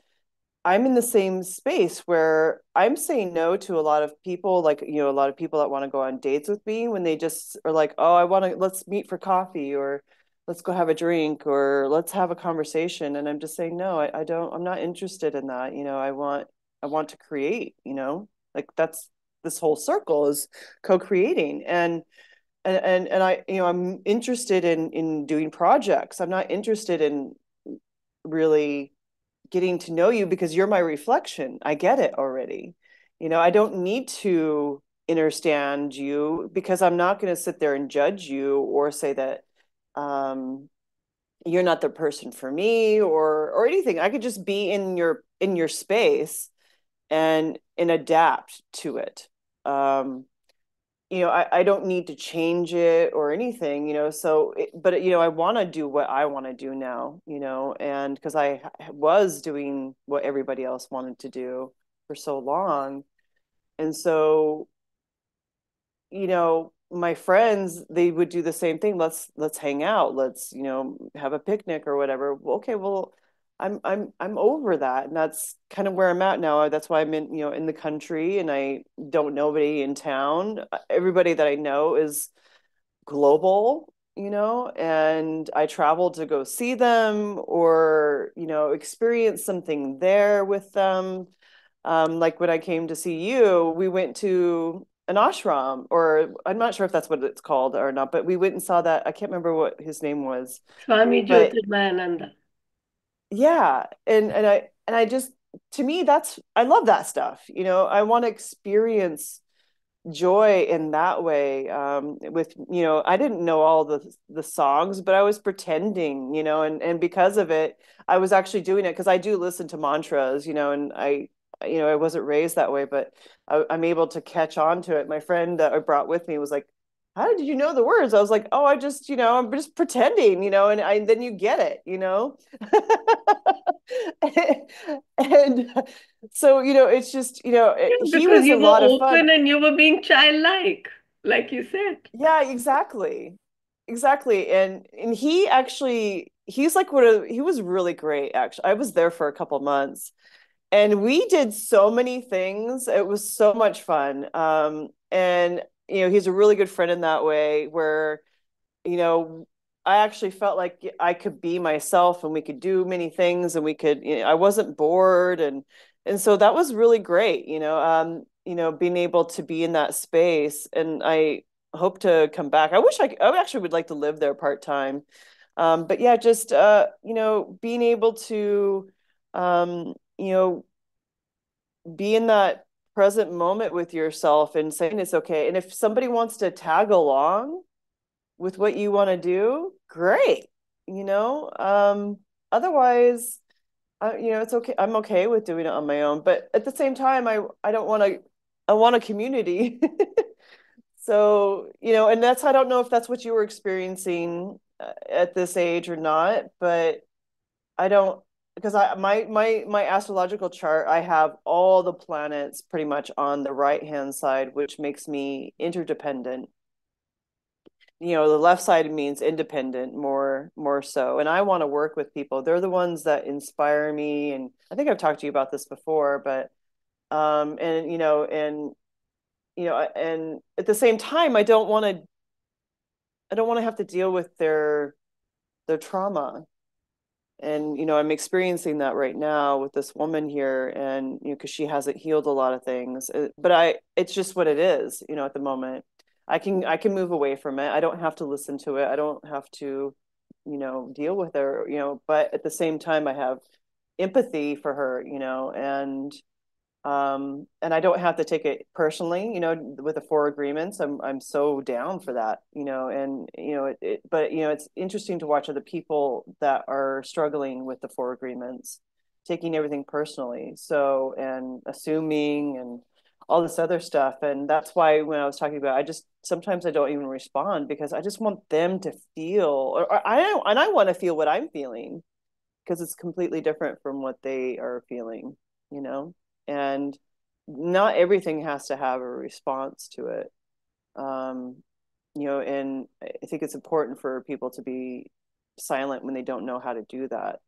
I'm in the same space where I'm saying no to a lot of people, like, a lot of people that want to go on dates with me when they just are like, oh, let's meet for coffee, or let's go have a drink, or let's have a conversation. And I'm just saying, no, I'm not interested in that. I want to create, like this whole circle is co-creating. And I, I'm interested in doing projects. I'm not interested in really getting to know you because you're my reflection. I get it already. I don't need to understand you because I'm not going to sit there and judge you or say that um, you're not the person for me, or anything. I could just be in your space and adapt to it. I don't need to change it or anything, but I want to do what I want to do now, and because I was doing what everybody else wanted to do for so long. And so, my friends, they would do the same thing. Let's hang out. Let's, have a picnic or whatever. Well, okay, well, I'm over that. And that's kind of where I'm at now. That's why I'm in the country, and I don't know anybody in town. Everybody that I know is global, and I travel to go see them or, experience something there with them. Like when I came to see you, we went to an ashram, or I'm not sure if that's what it's called or not, but we went and saw that. I can't remember what his name was, Swami but Jyotirmayananda. yeah. And I just, to me, I love that stuff. I want to experience joy in that way, with I didn't know all the songs, but I was pretending, and because of it I was actually doing it because I do listen to mantras, and I wasn't raised that way, but I'm able to catch on to it. My friend that I brought with me was like, how did you know the words? I was like, oh, I just, I'm just pretending, and then you get it, and so, it's just, he Because was a you were lot of fun. open and you were being childlike, like you said. Yeah, exactly. And he's like he was really great, actually. I was there for a couple months, and we did so many things. It was so much fun. And he's a really good friend in that way, where you know I actually felt like I could be myself, and we could do many things, and we could, I wasn't bored, and so that was really great, being able to be in that space. And I hope to come back. I actually would like to live there part time. But yeah, just being able to um, you know be in that present moment with yourself and saying it's okay. And if somebody wants to tag along with what you want to do, great. Otherwise, it's okay. I'm okay with doing it on my own. But at the same time, I don't want to. I want a community. So, and I don't know if that's what you were experiencing at this age or not, but I don't, because my astrological chart, I have all the planets pretty much on the right hand side, which makes me interdependent. the left side means independent more so. And I want to work with people. They're the ones that inspire me. And I think I've talked to you about this before, but and and at the same time, I don't want to have to deal with their trauma. And I'm experiencing that right now with this woman here, and because she hasn't healed a lot of things. But it's just what it is, at the moment. I can move away from it. I don't have to listen to it. I don't have to deal with her, but at the same time I have empathy for her, and I don't have to take it personally, with the four agreements. I'm so down for that, and but it's interesting to watch other people that are struggling with the four agreements, taking everything personally, so, and assuming and all this other stuff. And that's why when I was talking about, I just sometimes I don't even respond, because I just want them to feel, or I want to feel what I'm feeling, because it's completely different from what they are feeling, and not everything has to have a response to it. um and I think it's important for people to be silent when they don't know how to do that.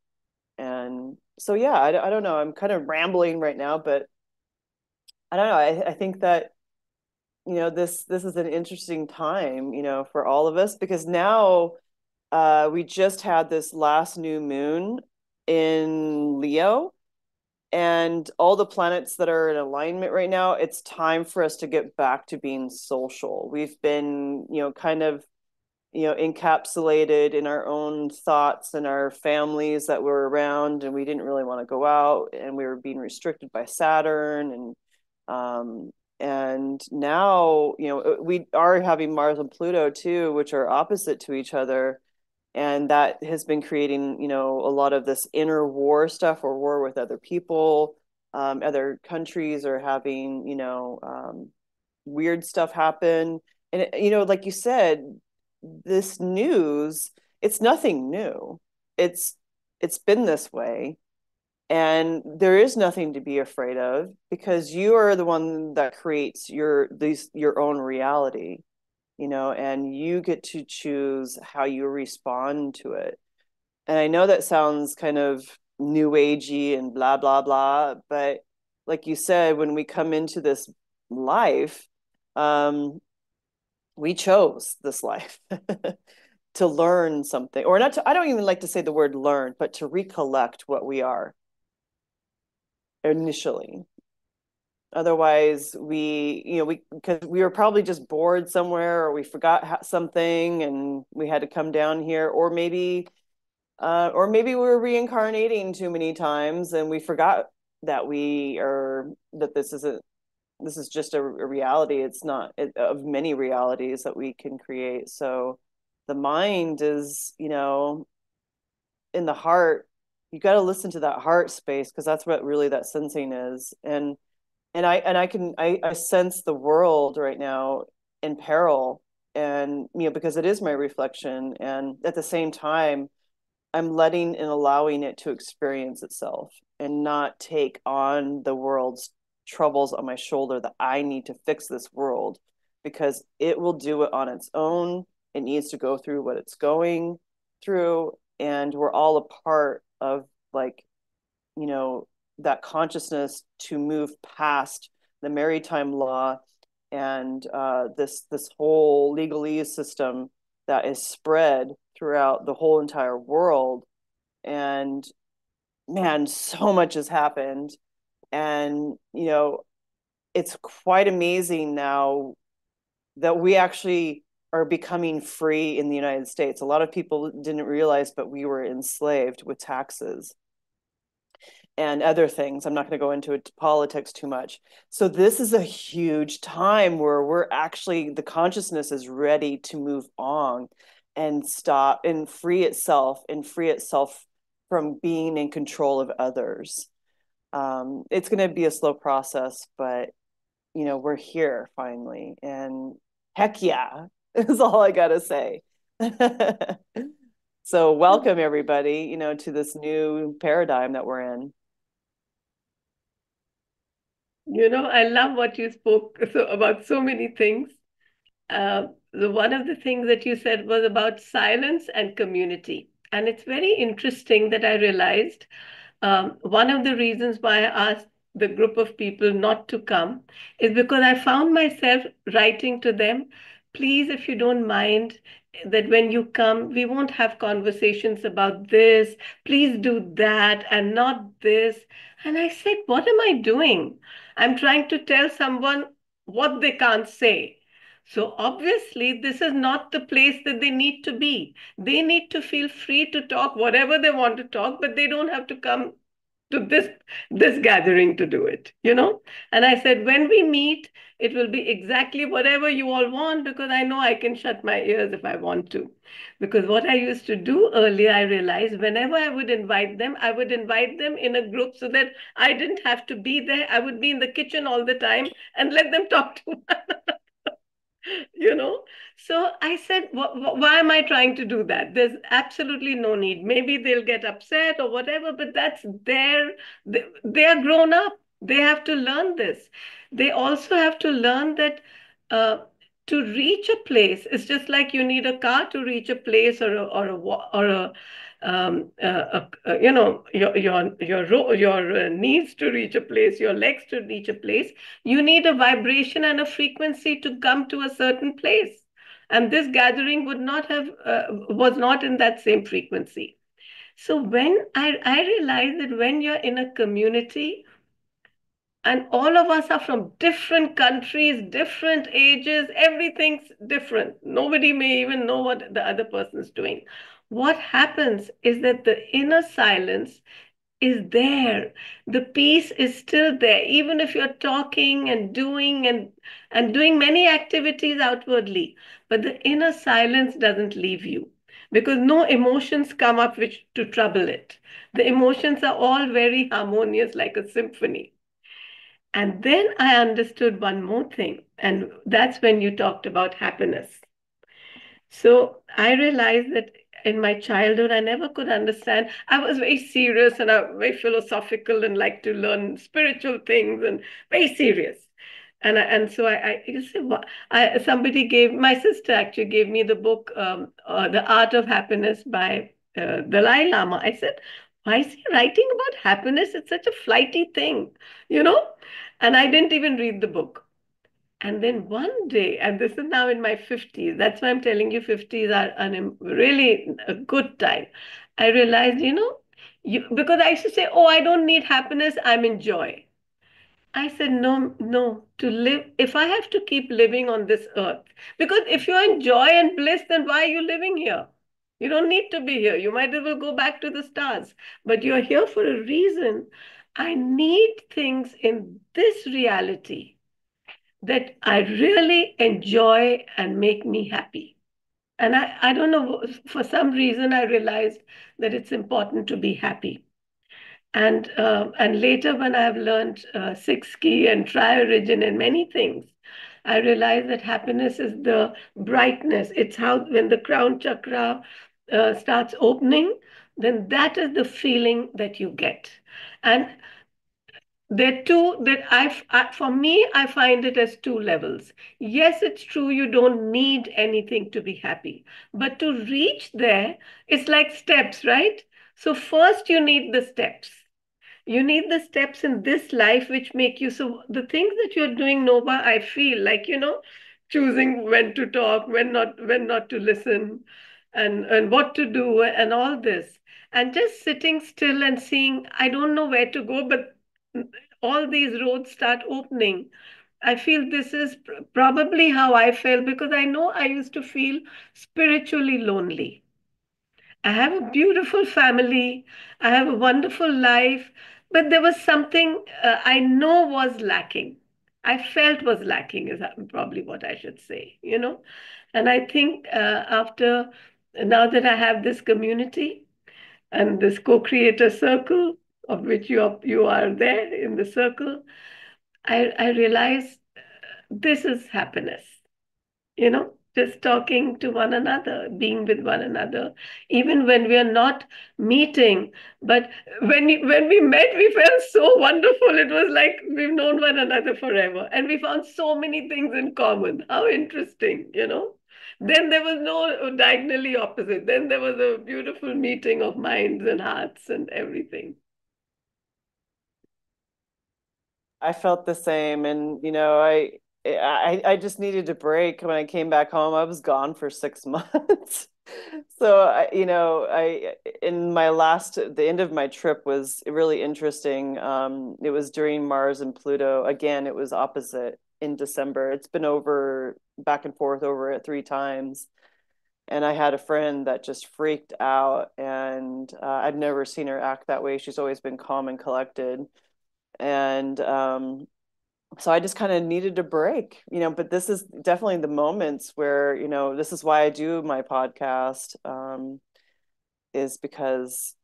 And so, yeah, I don't know, I'm kind of rambling right now, but I don't know, I think that this is an interesting time, for all of us, because now we just had this last new moon in Leo, and all the planets that are in alignment right now. It's time for us to get back to being social. We've been, kind of, encapsulated in our own thoughts and our families that were around, and we didn't really want to go out, and we were being restricted by Saturn. And now, we are having Mars and Pluto too, which are opposite to each other, and that has been creating a lot of this inner war stuff, or war with other people. Other countries are having weird stuff happen. And like you said, this news, it's nothing new. It's been this way, and there is nothing to be afraid of, because you are the one that creates your own reality, and you get to choose how you respond to it. And I know that sounds kind of new agey and blah blah blah, but like you said, when we come into this life, we chose this life to learn something, or not to, I don't even like to say the word learn, but to recollect what we are initially. Otherwise, because we were probably just bored somewhere, or we forgot something and we had to come down here, or maybe we were reincarnating too many times and we forgot that this is just a reality. It's not of many realities that we can create. So the mind is, in the heart. You got to listen to that heart space, because that's what really that sensing is. And I sense the world right now in peril, and because it is my reflection, and at the same time I'm letting and allowing it to experience itself, and not take on the world's troubles on my shoulder, that I need to fix this world, because it will do it on its own. It needs to go through what it's going through, and we're all a part of, like, you know, that consciousness to move past the maritime law, and this whole legalese system that is spread throughout the whole entire world. And man, so much has happened. And it's quite amazing now that we actually are becoming free in the United States. A lot of people didn't realize, but we were enslaved with taxes and other things. I'm not going to go into it, politics too much. So this is a huge time where the consciousness is ready to move on and stop and free itself from being in control of others. It's going to be a slow process, but we're here finally, and heck yeah, is all I got to say. So welcome everybody, to this new paradigm that we're in. I love what you spoke about so many things. one of the things that you said was about silence and community. And it's very interesting that I realized one of the reasons why I asked the group of people not to come is because I found myself writing to them, please, if you don't mind, that when you come, we won't have conversations about this. Please do that and not this. And I said, what am I doing? I'm trying to tell someone what they can't say. So obviously, this is not the place that they need to be. They need to feel free to talk whatever they want to talk, but they don't have to come to this gathering to do it, you know. And I said, when we meet, it will be exactly whatever you all want, because I know I can shut my ears if I want to. Because what I used to do earlier, I realized whenever I would invite them, I would invite them in a group so that I didn't have to be there. I would be in the kitchen all the time and let them talk to one another, you know. So I said, why am I trying to do that? There's absolutely no need. Maybe they'll get upset or whatever, but that's they are grown up. They have to learn this. They also have to learn that uh, to reach a place, it's just like you need a car to reach a place, you know, your knees to reach a place, your legs to reach a place. You need a vibration and a frequency to come to a certain place. And this gathering would not have was not in that same frequency. So when I realized that when you're in a community and all of us are from different countries, different ages, everything's different. Nobody may even know what the other person's doing. What happens is that the inner silence is there. The peace is still there, even if you're talking and doing many activities outwardly. But the inner silence doesn't leave you because no emotions come up which to trouble it. The emotions are all very harmonious, like a symphony. And then I understood one more thing, and that's when you talked about happiness. So I realized that in my childhood, I never could understand. I was very serious and very philosophical and like to learn spiritual things and very serious. And so I you see, somebody gave, my sister actually gave me the book, The Art of Happiness by Dalai Lama. I said, why is he writing about happiness? It's such a flighty thing, you know? And I didn't even read the book. And then one day, and this is now in my 50s, that's why I'm telling you 50s are really a good time. I realized, because I used to say, oh, I don't need happiness, I'm in joy. I said, no, no, to live, if I have to keep living on this earth, because if you're in joy and bliss, then why are you living here? You don't need to be here. You might as well go back to the stars, but you're here for a reason. I need things in this reality that I really enjoy and make me happy. And I don't know, for some reason, I realized that it's important to be happy. And later, when I've learned six key and tri-origin and many things, I realized that happiness is the brightness. It's how when the crown chakra starts opening, then that is the feeling that you get. And there are two that for me, I find it as two levels. Yes, it's true, you don't need anything to be happy. But to reach there, it's like steps, right? So first you need the steps. You need the steps in this life which make you, so the things that you're doing, Nova, I feel like, choosing when to talk, when not to listen, and what to do and all this. And just sitting still and seeing, I don't know where to go, but all these roads start opening. I feel this is probably how I felt because I know I used to feel spiritually lonely. I have a beautiful family, I have a wonderful life, but there was something I know was lacking. I felt was lacking, is probably what I should say. And I think now that I have this community and this co-creator circle, of which you are there in the circle, I realize this is happiness, just talking to one another, being with one another, even when we are not meeting. But when we met, we felt so wonderful. It was like we've known one another forever. And we found so many things in common. How interesting. Then there was no diagonally opposite. Then there was a beautiful meeting of minds and hearts and everything. I felt the same, and I just needed a break when I came back home. I was gone for 6 months. So I in my the end of my trip was really interesting. It was during Mars and Pluto. Again, it was opposite in December. It's been over back and forth over it 3 times. And I had a friend that just freaked out, and I've never seen her act that way. She's always been calm and collected. And so I just kind of needed a break, but this is definitely the moments where, this is why I do my podcast, is because,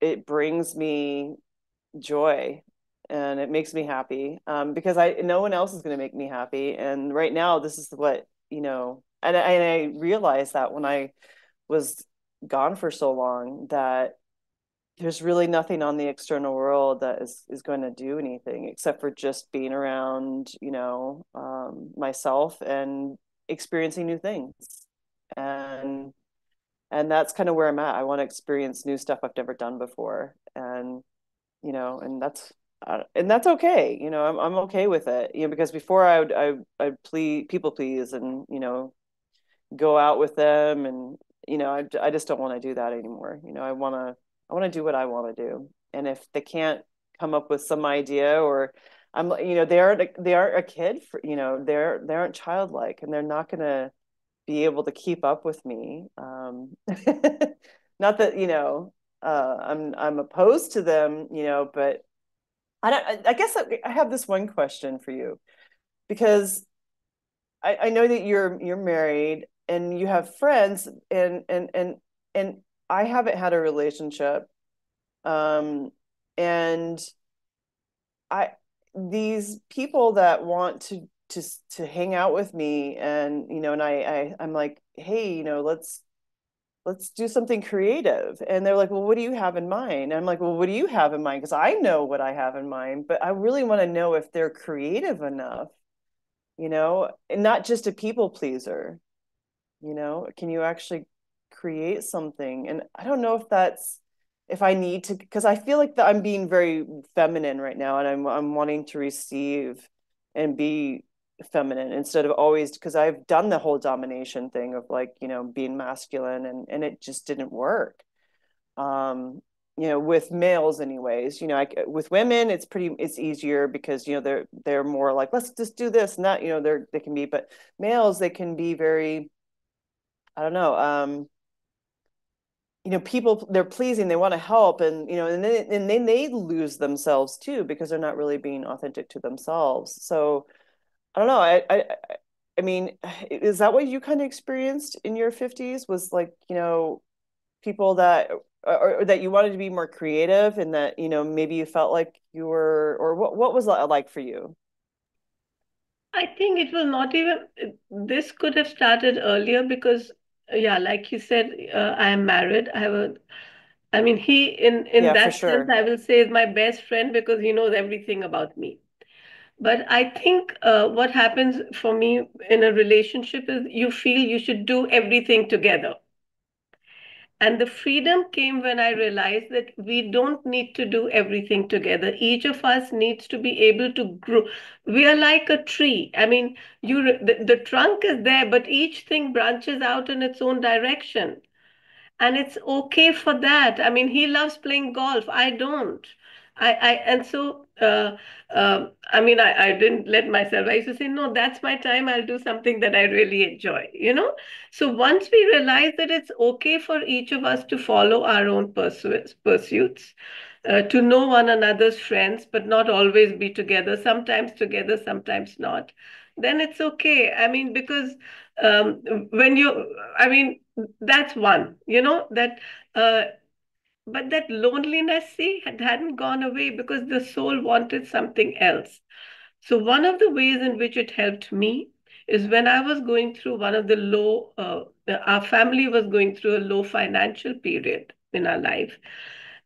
it brings me joy and it makes me happy, because no one else is going to make me happy. And right now, this is what, and I realized that when I was gone for so long, that there's really nothing on the external world that is going to do anything except for just being around, myself and experiencing new things. And that's kind of where I'm at. I want to experience new stuff I've never done before. And, and that's okay. I'm okay with it, because before I'd people please and, go out with them. And, I just don't want to do that anymore. I want to do what I want to do. And if they can't come up with some idea, or they aren't a kid for, they aren't childlike, and they're not going to be able to keep up with me. Not that, I'm opposed to them, but I guess I have this one question for you, because I know that you're married and you have friends, and I haven't had a relationship. And I these people that want to hang out with me, and and I'm like, hey, let's do something creative. And they're like, well, what do you have in mind? And I'm like, well, what do you have in mind? Because I know what I have in mind, but I really want to know if they're creative enough, and not just a people pleaser. Can you actually create something? And I don't know if I need to, because I feel like that I'm being very feminine right now, and I'm wanting to receive and be feminine instead of always, because I've done the whole domination thing of, like, being masculine, and it just didn't work. With males anyways. With women it's easier, because they're more like, let's just do this and that. They can be, but males, they can be very, I don't know, people, they're pleasing, they want to help, and then they lose themselves too, because they're not really being authentic to themselves. So I don't know. I mean, is that what you kind of experienced in your 50s? Was like, people that, or that you wanted to be more creative, and that, maybe you felt like you were, or what was that like for you? I think it was not even, this could have started earlier because, yeah, like you said, I am married. I mean, he, in Yeah, for that sense, sure. I will say is my best friend because he knows everything about me. But I think what happens for me in a relationship is you feel you should do everything together. And the freedom came when I realized that we don't need to do everything together. Each of us needs to be able to grow. We are like a tree. I mean, the trunk is there, but each thing branches out in its own direction. And it's okay for that. I mean, he loves playing golf. I don't. And so, I mean, I didn't let myself. I used to say, no, that's my time. I'll do something that I really enjoy. So once we realize that it's okay for each of us to follow our own pursuits, to know one another's friends, but not always be together, sometimes not, then it's okay. I mean, because when you, I mean, that's one, uh, but that loneliness, see, hadn't gone away because the soul wanted something else. So one of the ways in which it helped me is when I was going through one of the our family was going through a low financial period in our life.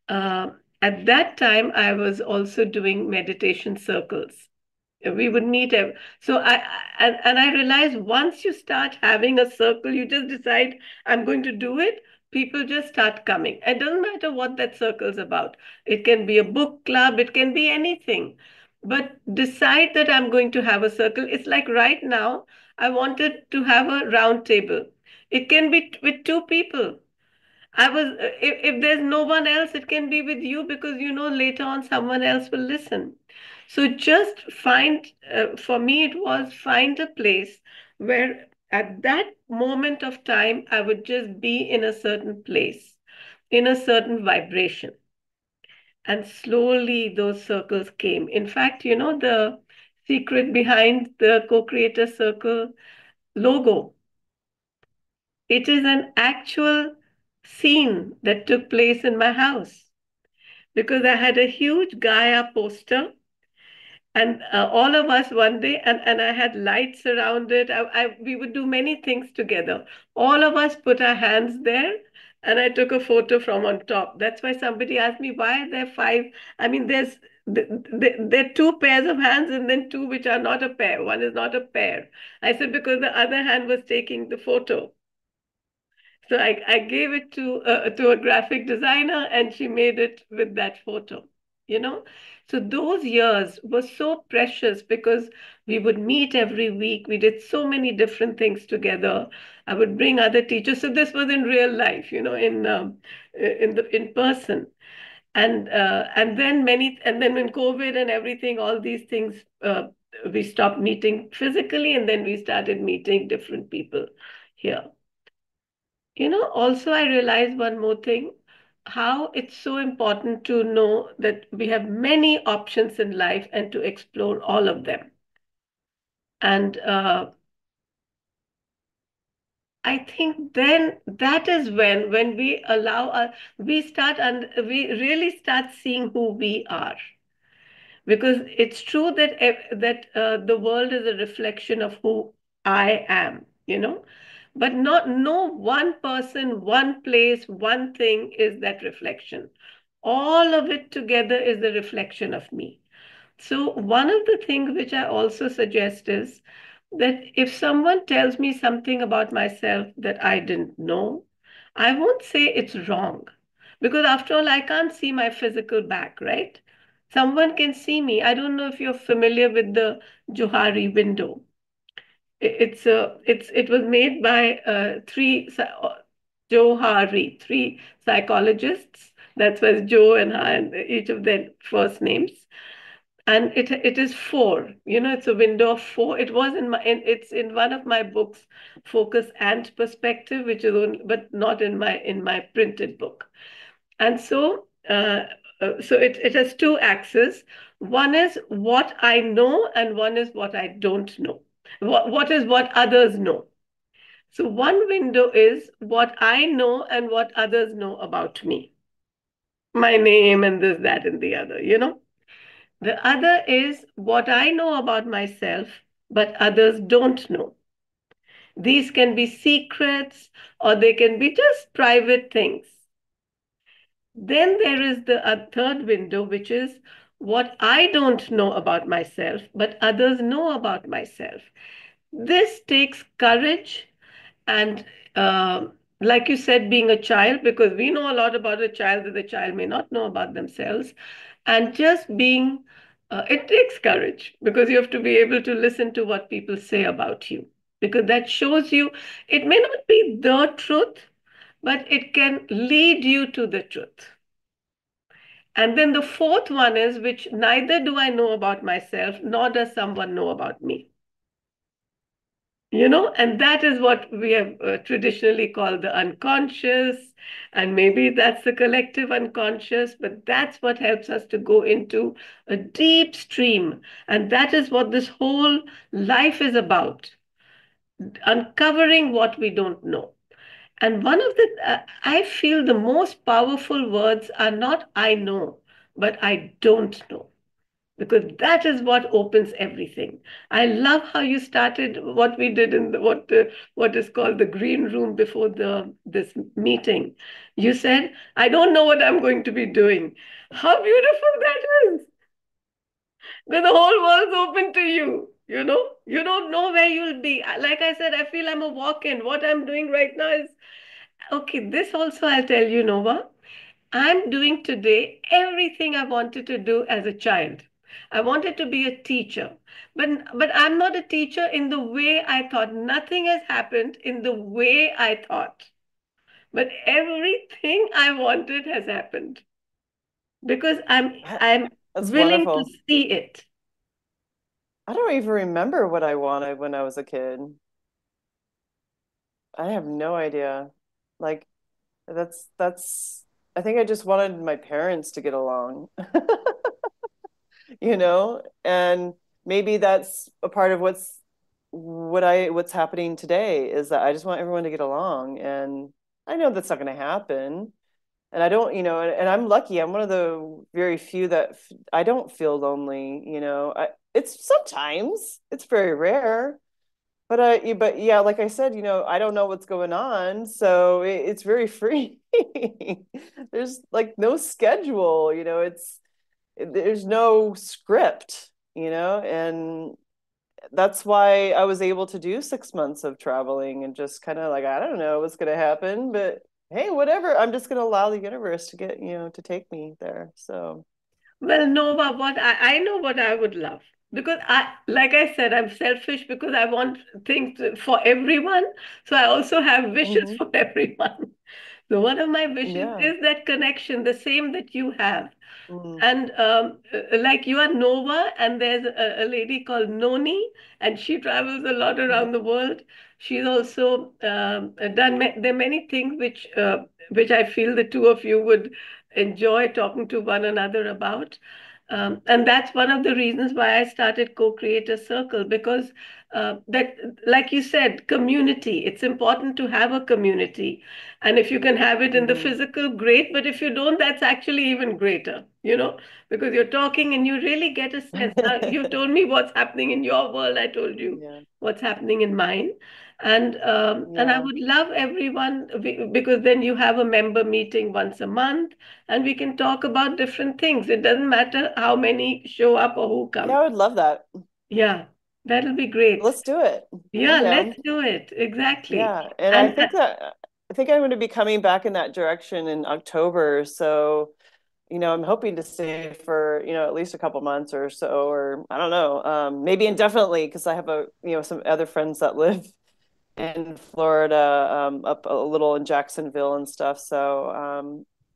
Uh, at that time, I was also doing meditation circles. We would meet. So and I realized once you start having a circle, you just decide, I'm going to do it. People just start coming. It doesn't matter what that circle's about. It can be a book club, it can be anything. But decide that I'm going to have a circle. It's like right now, I wanted to have a round table. It can be with two people. If there's no one else, it can be with you because you know later on someone else will listen. So just find, for me, it was find a place where at that moment of time, I would just be in a certain place, in a certain vibration. And slowly those circles came. In fact, you know, the secret behind the co-creator circle logo, it is an actual scene that took place in my house because I had a huge Gaia poster and all of us one day, and I had lights around it. We would do many things together. All of us put our hands there, and I took a photo from on top. That's why somebody asked me, why are there five? I mean, there are two pairs of hands and then two which are not a pair. One is not a pair. I said, because the other hand was taking the photo. So I gave it to a graphic designer and she made it with that photo, you know? So those years were so precious because we would meet every week. We did so many different things together. I would bring other teachers. So this was in real life, you know, in person. And then when COVID and everything, all these things, we stopped meeting physically, and then we started meeting different people here. You know, also I realized one more thing, how it's so important to know that we have many options in life and to explore all of them. And I think then that is when we allow we really start seeing who we are. Because it's true that the world is a reflection of who I am, you know, but not no one person, one place, one thing is that reflection. All of it together is the reflection of me. So one of the things which I also suggest is that if someone tells me something about myself that I didn't know, I won't say it's wrong. Because after all, I can't see my physical back, right? Someone can see me. I don't know if you're familiar with the Johari window. It was made by Johari, three psychologists. That's why it's Joe and Ha, and each of their first names. And it is four. You know, it's a window of four. It was it's in one of my books, Focus and Perspective, which is but not in my printed book. And so it has two axes. One is what I know, and one is what I don't know. What is what others know. So one window is what I know and what others know about me. My name and this, that, and the other, you know. The other is what I know about myself, but others don't know. These can be secrets or they can be just private things. Then there is the third window, which is what I don't know about myself, but others know about myself. This takes courage and, like you said, being a child, because we know a lot about a child that the child may not know about themselves. And just being, it takes courage because you have to be able to listen to what people say about you, because that shows you it may not be the truth, but it can lead you to the truth. And then the fourth one is, which neither do I know about myself, nor does someone know about me. You know, and that is what we have traditionally called the unconscious. And maybe that's the collective unconscious, but that's what helps us to go into a deep stream. And that is what this whole life is about, uncovering what we don't know. And one of I feel the most powerful words are not I know, but I don't know, because that is what opens everything. I love how you started what we did in what is called the green room before this meeting. You said, I don't know what I'm going to be doing. How beautiful that is. Because the whole world's open to you. You don't know where you'll be. Like I said, I feel I'm a walk-in. What I'm doing right now is okay. This also I'll tell you, Nova. I'm doing today everything I wanted to do as a child. I wanted to be a teacher, but I'm not a teacher in the way I thought. Nothing has happened in the way I thought. But everything I wanted has happened because I'm That's willing to wonderful. see it. I don't even remember what I wanted when I was a kid. I have no idea. Like that's I think I just wanted my parents to get along, and maybe that's a part of what's happening today is that I just want everyone to get along, and I know that's not going to happen. And I don't, and I'm lucky. I'm one of the very few that I don't feel lonely. It's sometimes it's very rare, but yeah, like I said, I don't know what's going on, so it's very free. There's like no schedule, there's no script, and that's why I was able to do 6 months of traveling and just kind of like, I don't know what's going to happen, but hey, whatever. I'm just going to allow the universe to to take me there. So, Well, Nova, what I know what I would love because like I said, I'm selfish because I want for everyone. So I also have wishes mhm, for everyone. So one of my wishes yeah. is that connection, the same that you have. Mm, And like you are Nova, and there's a lady called Noni, and she travels a lot mhm. around the world. She's also there are many things which I feel the two of you would enjoy talking to one another about. And that's one of the reasons why I started Co-Creator Circle because that, like you said, community. It's important to have a community, and if you can have it in the Mhm. physical, great. But if you don't, that's actually even greater. Because you're talking and you really get a sense. Now, you told me what's happening in your world. I told you Yeah. what's happening in mine. And I Yeah. would love everyone because then you have a member meeting once a month and we can talk about different things. It doesn't matter how many show up or who Yeah, comes. I would love that. Yeah, that'll be great. Let's do it. I'm Yeah, let's down. do it. Exactly. Yeah. And I And think I'm going to be coming back in that direction in October. So, I'm hoping to stay for, at least a couple months or so, or I don't know, maybe indefinitely, because I have some other friends that live in Florida, up a little in Jacksonville and stuff. So,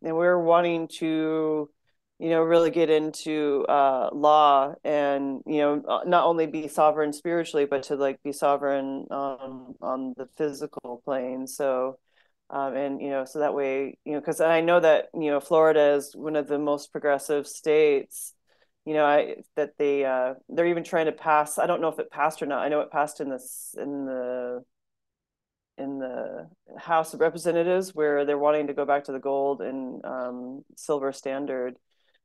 and we're wanting to, really get into law and, not only be sovereign spiritually, but to like be sovereign on the physical plane. So, and so that way, because I know that Florida is one of the most progressive states. I that they're even trying to pass. I don't know if it passed or not. I know it passed in the House of Representatives where they're wanting to go back to the gold and silver standard.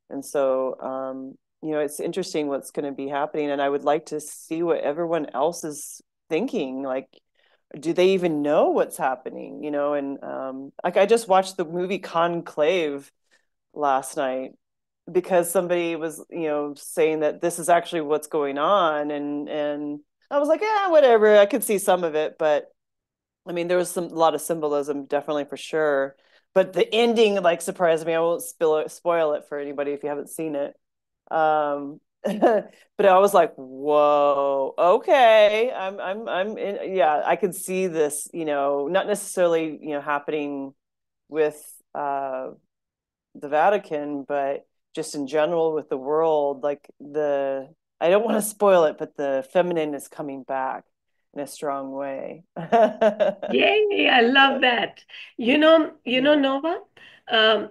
And so, it's interesting what's going to be happening. And I would like to see what everyone else is thinking. Like, do they even know what's happening? And like I just watched the movie Conclave last night because somebody was, saying that this is actually what's going on. And I was like, yeah, whatever. I could see some of it, but I mean, there was a lot of symbolism, definitely for sure. But the ending like surprised me. I won't spoil it for anybody if you haven't seen it. But I was like, whoa, okay. Yeah, I could see this, not necessarily, happening with the Vatican, but just in general with the world, like I don't want to spoil it, but the feminine is coming back in a strong way. yay, I love that. Yeah. Nova, um,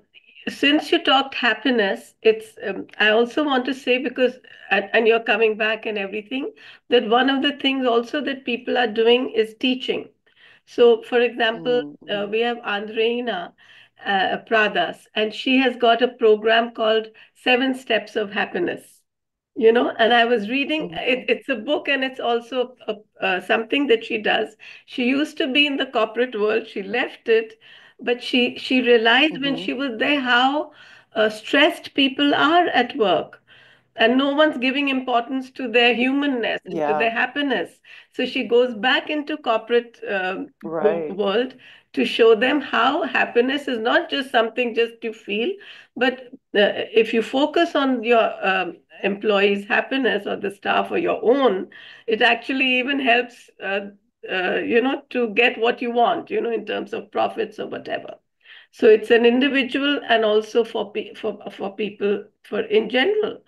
since you talked happiness, I also want to say because, and you're coming back and everything, that one of the things also that people are doing is teaching. So, for example, Mm-hmm. we have Andreina Pradas, and she has got a program called Seven Steps of Happiness. And I was reading Mm-hmm. it's a book and it's also something that she does. She used to be in the corporate world. She left it, but she realized when Mm-hmm. she was there how stressed people are at work. and no one's giving importance to their humanness and to their Yeah, happiness. So she goes back into corporate right. world to show them how happiness is not just something just to feel, but if you focus on your employees' happiness or the staff or your own, it actually even helps, to get what you want, in terms of profits or whatever. So it's an individual and also for people for in general.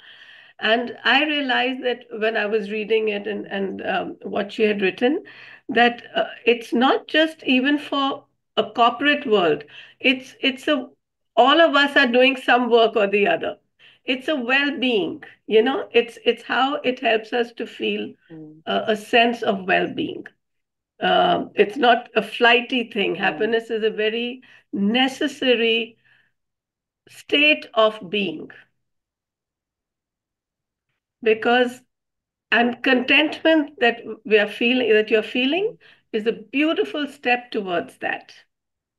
And I realized that when I was reading it and what she had written, that it's not just even for a corporate world. It's a all of us are doing some work or the other. It's a well-being, It's how it helps us to feel Mm, a sense of well-being. It's not a flighty thing. mm, Happiness is a very necessary state of being because and contentment that you're feeling mm, is a beautiful step towards that,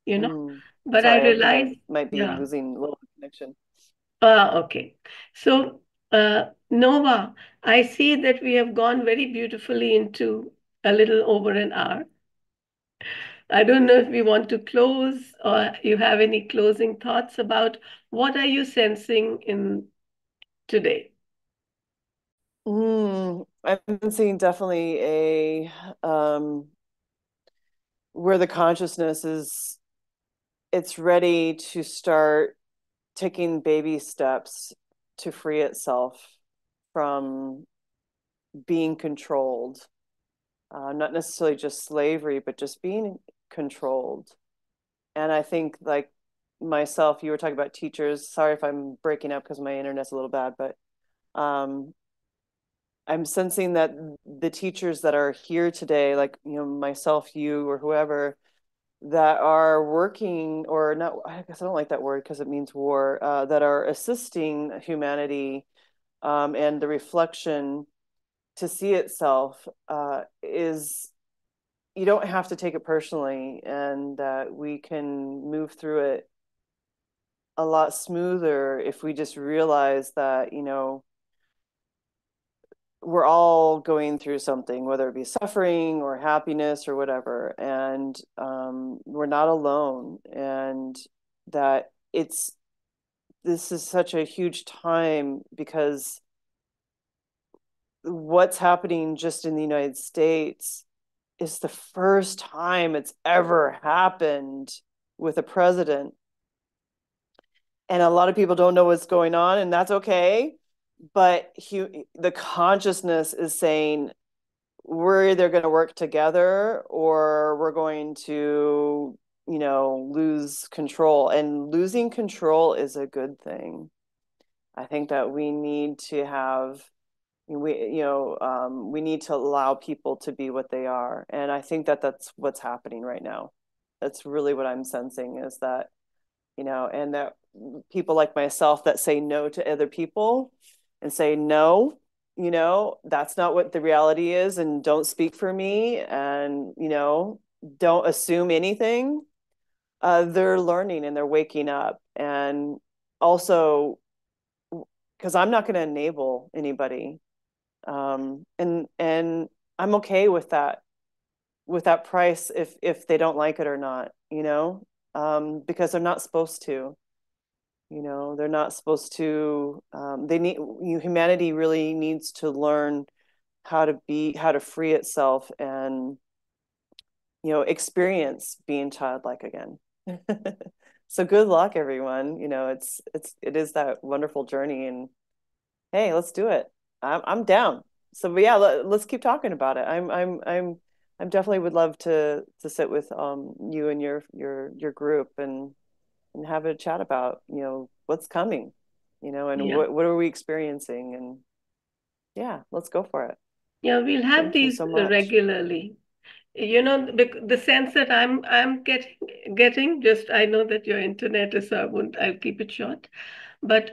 you know. mm. But I Sorry, I think I realize, might be yeah. losing a little connection. Okay. So, Nova, I see that we have gone very beautifully into a little over an hour. I don't know if we want to close or you have any closing thoughts about what are you sensing in today? I've been seeing definitely a where the consciousness is, it's ready to start taking baby steps to free itself from being controlled, not necessarily just slavery, but just being controlled. And I think, like myself, you were talking about teachers. Sorry if I'm breaking up because my internet's a little bad, but um, I'm sensing that the teachers that are here today, like, myself, you, or whoever, that are working, or not, I guess I don't like that word because it means war, that are assisting humanity, and the reflection to see itself, is, you don't have to take it personally, and that we can move through it a lot smoother if we just realize that, we're all going through something, whether it be suffering or happiness or whatever, and we're not alone, and that this is such a huge time because what's happening just in the United States is the first time it's ever happened with a president. And a lot of people don't know what's going on, and that's okay. But the consciousness is saying, we're either going to work together or we're going to, lose control. And losing control is a good thing. I think that we need to have, we need to allow people to be what they are. And I think that that's what's happening right now. That's really what I'm sensing, is that, and that people like myself that say no to other people and say, no, that's not what the reality is, and don't speak for me, and, don't assume anything. They're learning and they're waking up. And also, because I'm not going to enable anybody. And I'm okay with that price, if they don't like it or not, because they're not supposed to. They're not supposed to. Humanity really needs to learn how to free itself, and experience being childlike again. So good luck, everyone. It is that wonderful journey, and hey, let's do it. I'm down. So, but yeah, let's keep talking about it. I'm definitely would love to sit with you and your group, and have a chat about, what's coming, and Yeah. what are we experiencing, and yeah, let's go for it. Yeah, we'll have Thank you these so much. regularly. The sense that I'm getting, just I know that your internet is, so I'll keep it short. But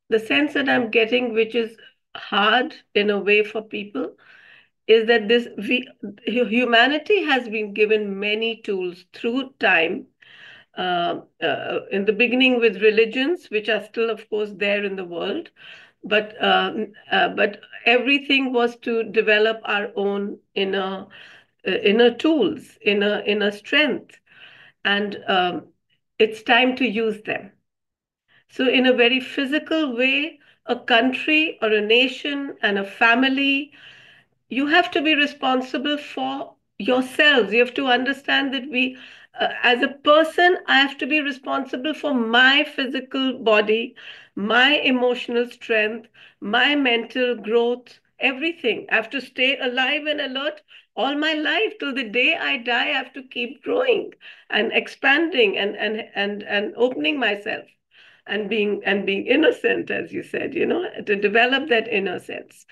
the sense that I'm getting, which is hard in a way for people, is that humanity has been given many tools through time. In the beginning with religions, which are still, of course, there in the world, but everything was to develop our own inner tools, inner strength, and it's time to use them. So, in a very physical way, a country or a nation and a family, you have to be responsible for yourselves. You have to understand that as a person, I have to be responsible for my physical body, my emotional strength, my mental growth, everything. I have to stay alive and alert all my life till the day I die. I have to keep growing and expanding and opening myself and being innocent, as you said, to develop that innocence.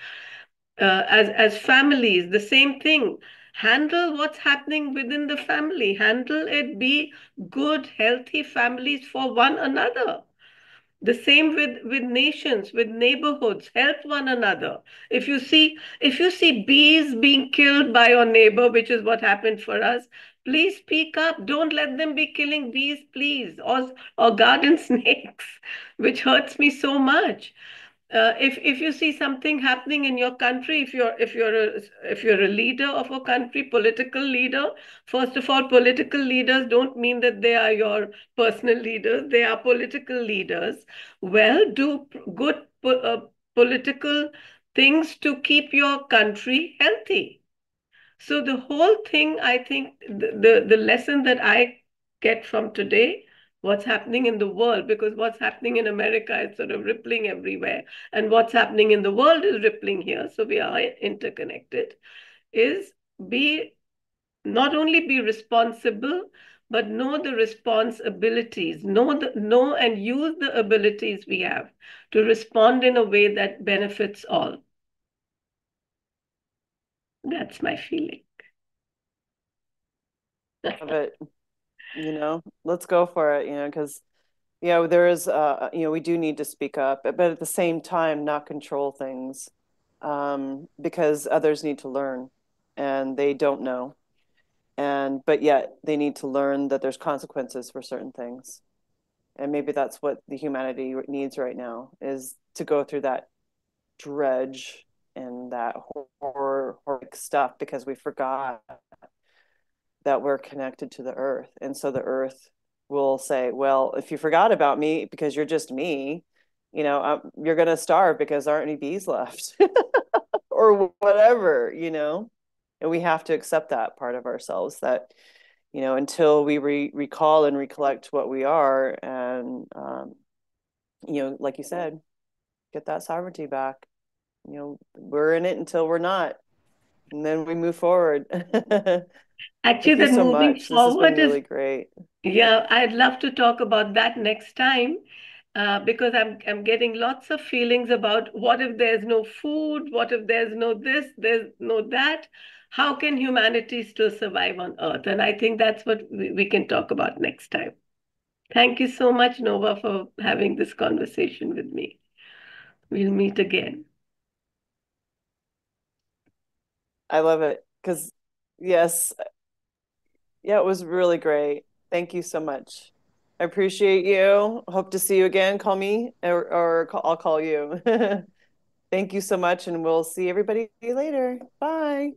As families, the same thing. Handle what's happening within the family. Handle it. Be good, healthy families for one another. The same with nations, with neighborhoods. Help one another. If you see bees being killed by your neighbor, which is what happened for us, please speak up. Don't let them be killing bees, please, or garden snakes, which hurts me so much. If you see something happening in your country, if you're a leader of a country, political leader, first of all, political leaders don't mean that they are your personal leaders. They are political leaders. Well, do good political things to keep your country healthy. So the whole thing, I think, the lesson that I get from today, what's happening in the world, because what's happening in America is sort of rippling everywhere, and what's happening in the world is rippling here. So we are interconnected. Is be not only be responsible, but know the responsibilities, know and use the abilities we have to respond in a way that benefits all. That's my feeling. Love it. Let's go for it, because there is we do need to speak up, but at the same time not control things, because others need to learn and they don't know. But yet they need to learn that there's consequences for certain things. And maybe that's what the humanity needs right now, is to go through that dredge and that horrific stuff, because we forgot that we're connected to the earth. And so the earth will say, well, if you forgot about me because you're just me, you're going to starve because aren't any bees left or whatever, and we have to accept that part of ourselves, that, until we recall and recollect what we are, and, like you said, get that sovereignty back. We're in it until we're not, and then we move forward. Actually, Thank you that so moving much. This has been forward is, really great. yeah, I'd love to talk about that next time, because I'm getting lots of feelings about what if there's no food, what if there's no this, there's no that. How can humanity still survive on Earth? And I think that's what we can talk about next time. Thank you so much, Nova, for having this conversation with me. We'll meet again. I love it because, yes, yeah, it was really great. Thank you so much. I appreciate you. Hope to see you again. Call me, or I'll call you. Thank you so much, and we'll see everybody later. Bye.